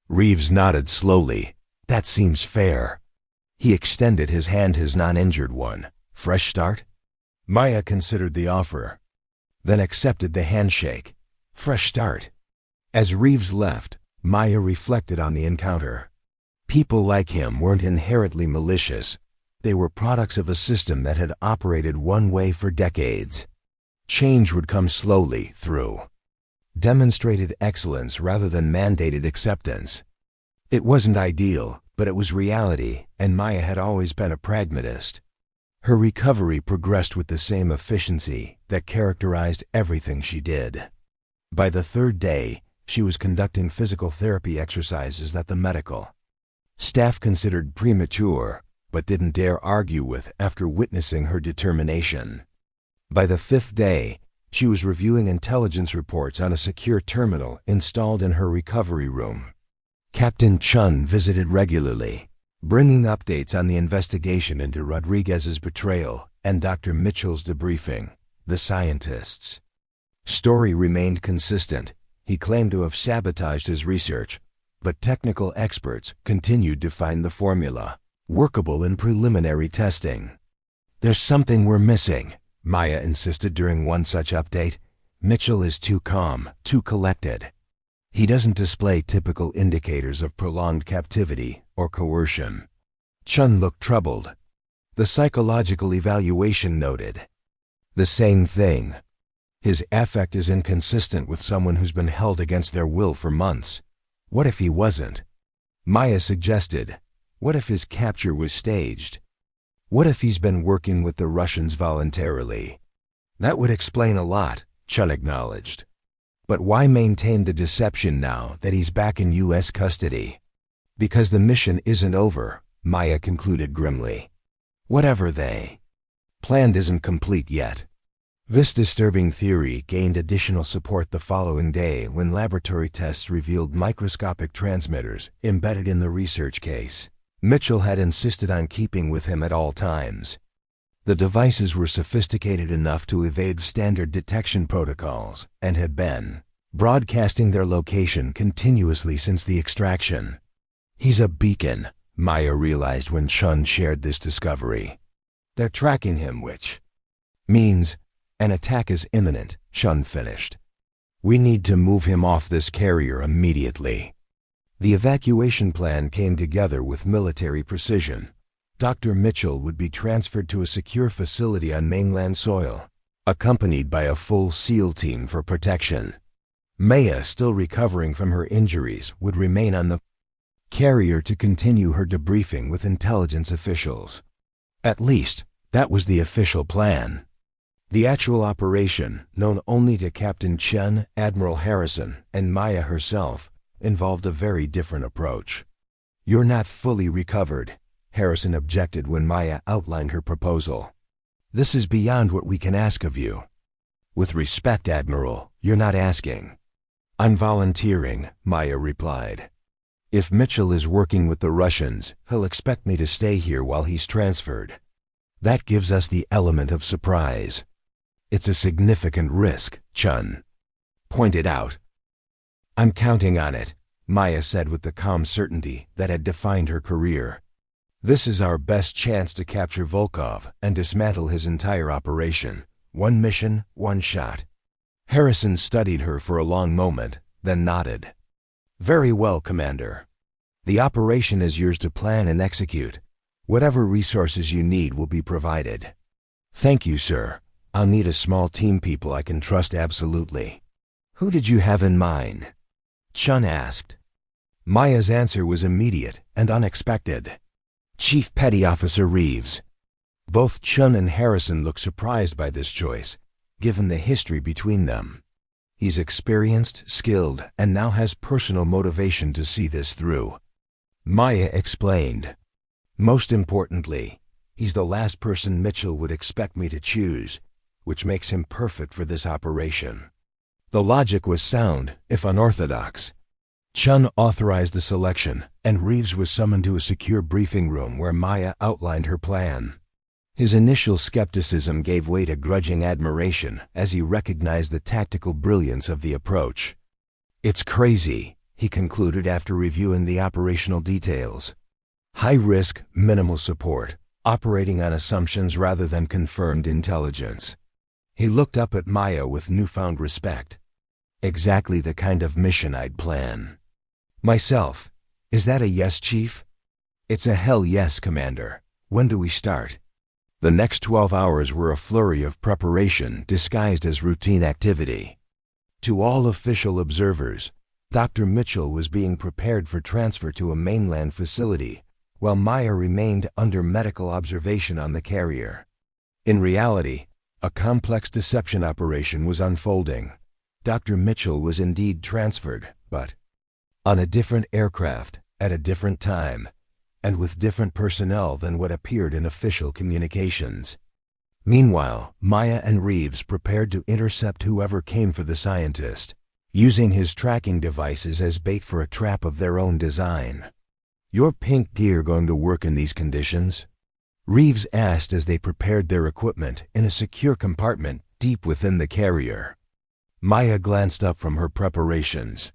S1: Reeves nodded slowly. That seems fair. He extended his hand, his non-injured one. Fresh start? Maya considered the offer, then accepted the handshake. Fresh start. As Reeves left, Maya reflected on the encounter. People like him weren't inherently malicious. They were products of a system that had operated one way for decades. Change would come slowly through demonstrated excellence rather than mandated acceptance. It wasn't ideal, but it was reality, and Maya had always been a pragmatist. Her recovery progressed with the same efficiency that characterized everything she did. By the third day, she was conducting physical therapy exercises that the medical staff considered premature, but didn't dare argue with after witnessing her determination. By the fifth day, she was reviewing intelligence reports on a secure terminal installed in her recovery room. Captain Chun visited regularly, bringing updates on the investigation into Rodriguez's betrayal and Dr. Mitchell's debriefing, the scientist's story remained consistent. He claimed to have sabotaged his research, but technical experts continued to find the formula workable in preliminary testing. There's something we're missing, Maya insisted during one such update. Mitchell is too calm, too collected. He doesn't display typical indicators of prolonged captivity or coercion. Chun looked troubled. The psychological evaluation noted the same thing. His affect is inconsistent with someone who's been held against their will for months. What if he wasn't? Maya suggested, what if his capture was staged? What if he's been working with the Russians voluntarily? That would explain a lot, Chun acknowledged. But why maintain the deception now that he's back in U.S. custody? Because the mission isn't over, Maya concluded grimly. Whatever they planned isn't complete yet. This disturbing theory gained additional support the following day when laboratory tests revealed microscopic transmitters embedded in the research case. Mitchell had insisted on keeping with him at all times. The devices were sophisticated enough to evade standard detection protocols and had been broadcasting their location continuously since the extraction. He's a beacon, Maya realized when Chun shared this discovery. They're tracking him, which means an attack is imminent, Chun finished. We need to move him off this carrier immediately. The evacuation plan came together with military precision. Dr. Mitchell would be transferred to a secure facility on mainland soil, accompanied by a full SEAL team for protection. Maya, still recovering from her injuries, would remain on the carrier to continue her debriefing with intelligence officials. At least, that was the official plan. The actual operation, known only to Captain Chen, Admiral Harrison, and Maya herself, involved a very different approach. "You're not fully recovered," Harrison objected when Maya outlined her proposal. "This is beyond what we can ask of you." "With respect, Admiral, you're not asking." "I'm volunteering," Maya replied. "If Mitchell is working with the Russians, he'll expect me to stay here while he's transferred. That gives us the element of surprise. It's a significant risk," Chun pointed out. "I'm counting on it," Maya said with the calm certainty that had defined her career. "This is our best chance to capture Volkov and dismantle his entire operation. One mission, one shot." Harrison studied her for a long moment, then nodded. "Very well, Commander. The operation is yours to plan and execute. Whatever resources you need will be provided." "Thank you, sir. I'll need a small team, people I can trust absolutely." "Who did you have in mind?" Chun asked. Maya's answer was immediate and unexpected. "Chief Petty Officer Reeves." Both Chun and Harrison looked surprised by this choice, given the history between them. "He's experienced, skilled, and now has personal motivation to see this through," Maya explained. "Most importantly, he's the last person Mitchell would expect me to choose, which makes him perfect for this operation." The logic was sound, if unorthodox. Chun authorized the selection, and Reeves was summoned to a secure briefing room where Maya outlined her plan. His initial skepticism gave way to grudging admiration as he recognized the tactical brilliance of the approach. "It's crazy," he concluded after reviewing the operational details. "High risk, minimal support, operating on assumptions rather than confirmed intelligence." He looked up at Maya with newfound respect. "Exactly the kind of mission I'd plan." "Myself. Is that a yes, Chief?" "It's a hell yes, Commander. When do we start?" The next 12 hours were a flurry of preparation disguised as routine activity. To all official observers, Dr. Mitchell was being prepared for transfer to a mainland facility, while Maya remained under medical observation on the carrier. In reality, a complex deception operation was unfolding. Dr. Mitchell was indeed transferred, but on a different aircraft, at a different time, and with different personnel than what appeared in official communications. Meanwhile, Maya and Reeves prepared to intercept whoever came for the scientist, using his tracking devices as bait for a trap of their own design. "Your pink gear going to work in these conditions?" Reeves asked as they prepared their equipment in a secure compartment deep within the carrier. Maya glanced up from her preparations.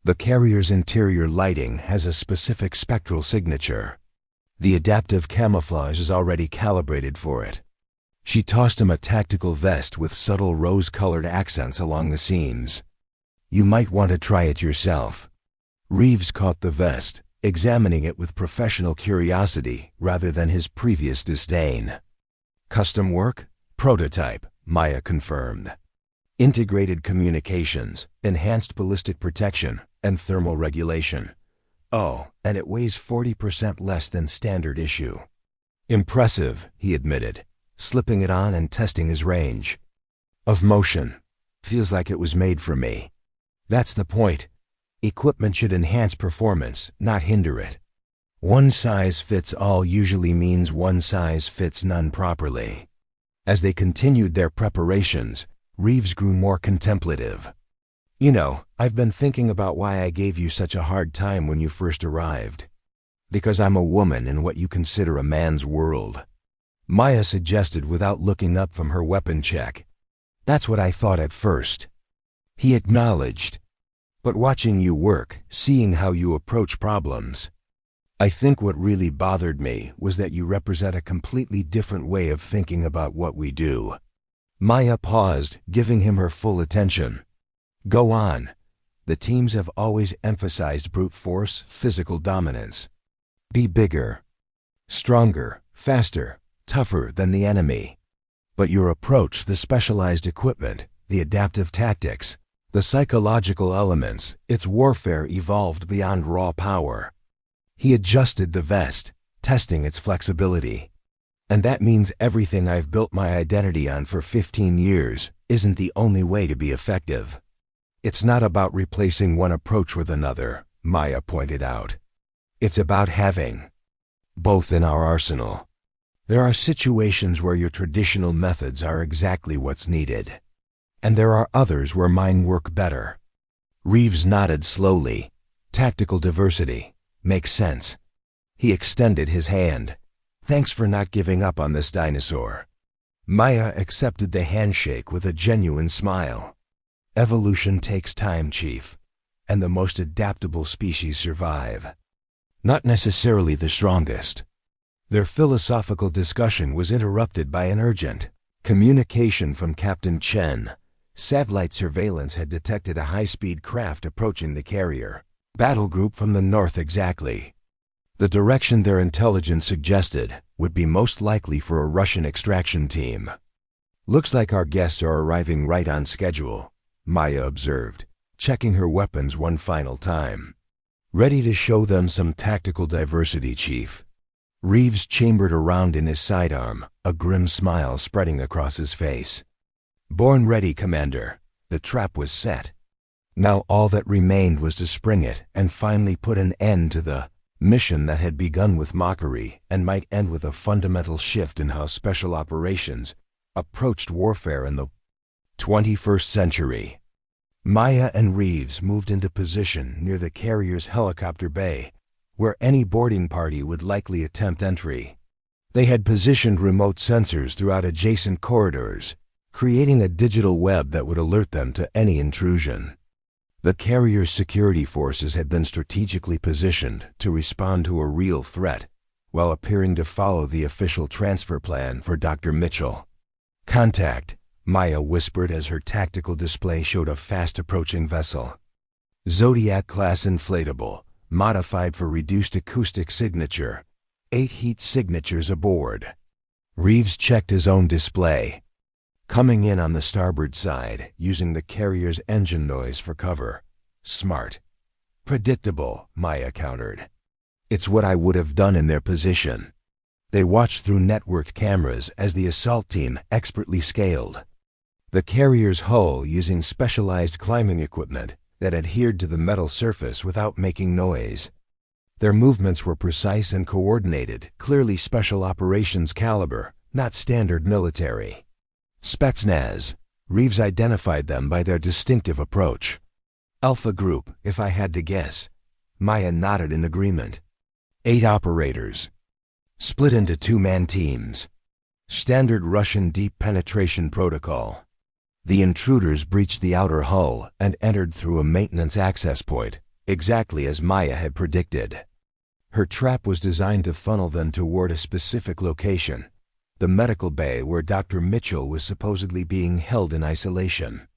S1: "The carrier's interior lighting has a specific spectral signature. The adaptive camouflage is already calibrated for it." She tossed him a tactical vest with subtle rose-colored accents along the seams. "You might want to try it yourself." Reeves caught the vest, examining it with professional curiosity rather than his previous disdain. "Custom work? Prototype," Maya confirmed. "Integrated communications, enhanced ballistic protection, and thermal regulation. Oh, and it weighs 40% less than standard issue." "Impressive," he admitted, slipping it on and testing his range of motion. "Feels like it was made for me." "That's the point. Equipment should enhance performance, not hinder it. One size fits all usually means one size fits none properly." As they continued their preparations, Reeves grew more contemplative. "You know, I've been thinking about why I gave you such a hard time when you first arrived. Because I'm a woman in what you consider a man's world," Maya suggested without looking up from her weapon check. "That's what I thought at first," he acknowledged. "But watching you work, seeing how you approach problems, I think what really bothered me was that you represent a completely different way of thinking about what we do." Maya paused, giving him her full attention. "Go on. The teams have always emphasized brute force, physical dominance. Be bigger, stronger, faster, tougher than the enemy. But your approach, the specialized equipment, the adaptive tactics, The psychological elements, its warfare evolved beyond raw power. He adjusted the vest, testing its flexibility. And that means everything I've built my identity on for 15 years isn't the only way to be effective. It's not about replacing one approach with another, Maya pointed out. It's about having both in our arsenal. There are situations where your traditional methods are exactly what's needed. And there are others where mine work better. Reeves nodded slowly. Tactical diversity. Makes sense. He extended his hand. Thanks for not giving up on this dinosaur. Maya accepted the handshake with a genuine smile. Evolution takes time, Chief, and the most adaptable species survive. Not necessarily the strongest. Their philosophical discussion was interrupted by an urgent communication from Captain Chen. Satellite surveillance had detected a high-speed craft approaching the carrier. Battle group from the north exactly. The direction their intelligence suggested would be most likely for a Russian extraction team. Looks like our guests are arriving right on schedule, Maya observed, checking her weapons one final time. Ready to show them some tactical diversity, Chief. Reeves chambered around in his sidearm, a grim smile spreading across his face. Born ready, Commander. The trap was set. Now all that remained was to spring it and finally put an end to the mission that had begun with mockery and might end with a fundamental shift in how special operations approached warfare in the 21st century. Maya and Reeves moved into position near the carrier's helicopter bay, where any boarding party would likely attempt entry. They had positioned remote sensors throughout adjacent corridors, creating a digital web that would alert them to any intrusion. The carrier's security forces had been strategically positioned to respond to a real threat, while appearing to follow the official transfer plan for Dr. Mitchell. Contact, Maya whispered as her tactical display showed a fast-approaching vessel. Zodiac-class inflatable, modified for reduced acoustic signature. 8 heat signatures aboard. Reeves checked his own display. Coming in on the starboard side, using the carrier's engine noise for cover. Smart. Predictable, Maya countered. It's what I would have done in their position. They watched through networked cameras as the assault team expertly scaled the carrier's hull using specialized climbing equipment that adhered to the metal surface without making noise. Their movements were precise and coordinated, clearly special operations caliber, not standard military. Spetsnaz. Reeves identified them by their distinctive approach. Alpha Group, if I had to guess. Maya nodded in agreement. 8 operators. Split into 2-man teams. Standard Russian deep penetration protocol. The intruders breached the outer hull and entered through a maintenance access point, exactly as Maya had predicted. Her trap was designed to funnel them toward a specific location, the medical bay where Dr. Mitchell was supposedly being held in isolation.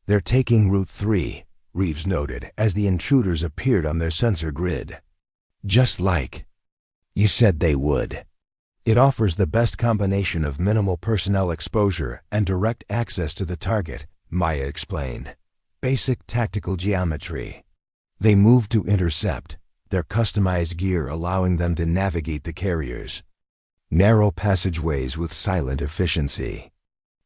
S1: They're taking Route 3, Reeves noted as the intruders appeared on their sensor grid. Just like you said they would. It offers the best combination of minimal personnel exposure and direct access to the target, Maya explained. Basic tactical geometry. They moved to intercept, their customized gear allowing them to navigate the carriers. Narrow passageways with silent efficiency.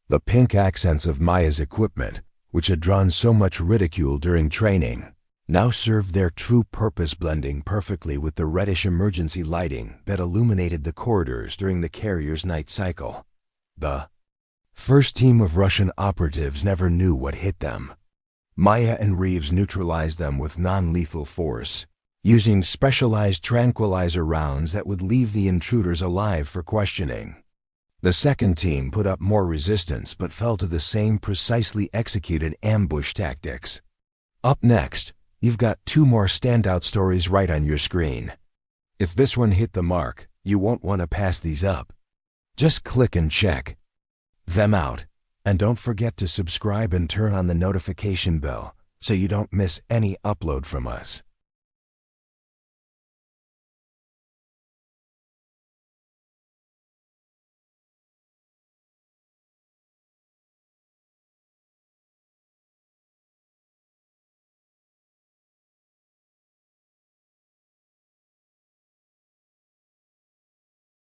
S1: The pink accents of Maya's equipment, which had drawn so much ridicule during training, now served their true purpose, blending perfectly with the reddish emergency lighting that illuminated the corridors during the carrier's night cycle. The first team of Russian operatives never knew what hit them. Maya and Reeves neutralized them with non-lethal force, using specialized tranquilizer rounds that would leave the intruders alive for questioning. The second team put up more resistance but fell to the same precisely executed ambush tactics. Up next, you've got 2 more standout stories right on your screen. If this one hit the mark, you won't want to pass these up. Just click and check them out, and don't forget to subscribe and turn on the notification bell so you don't miss any upload from us.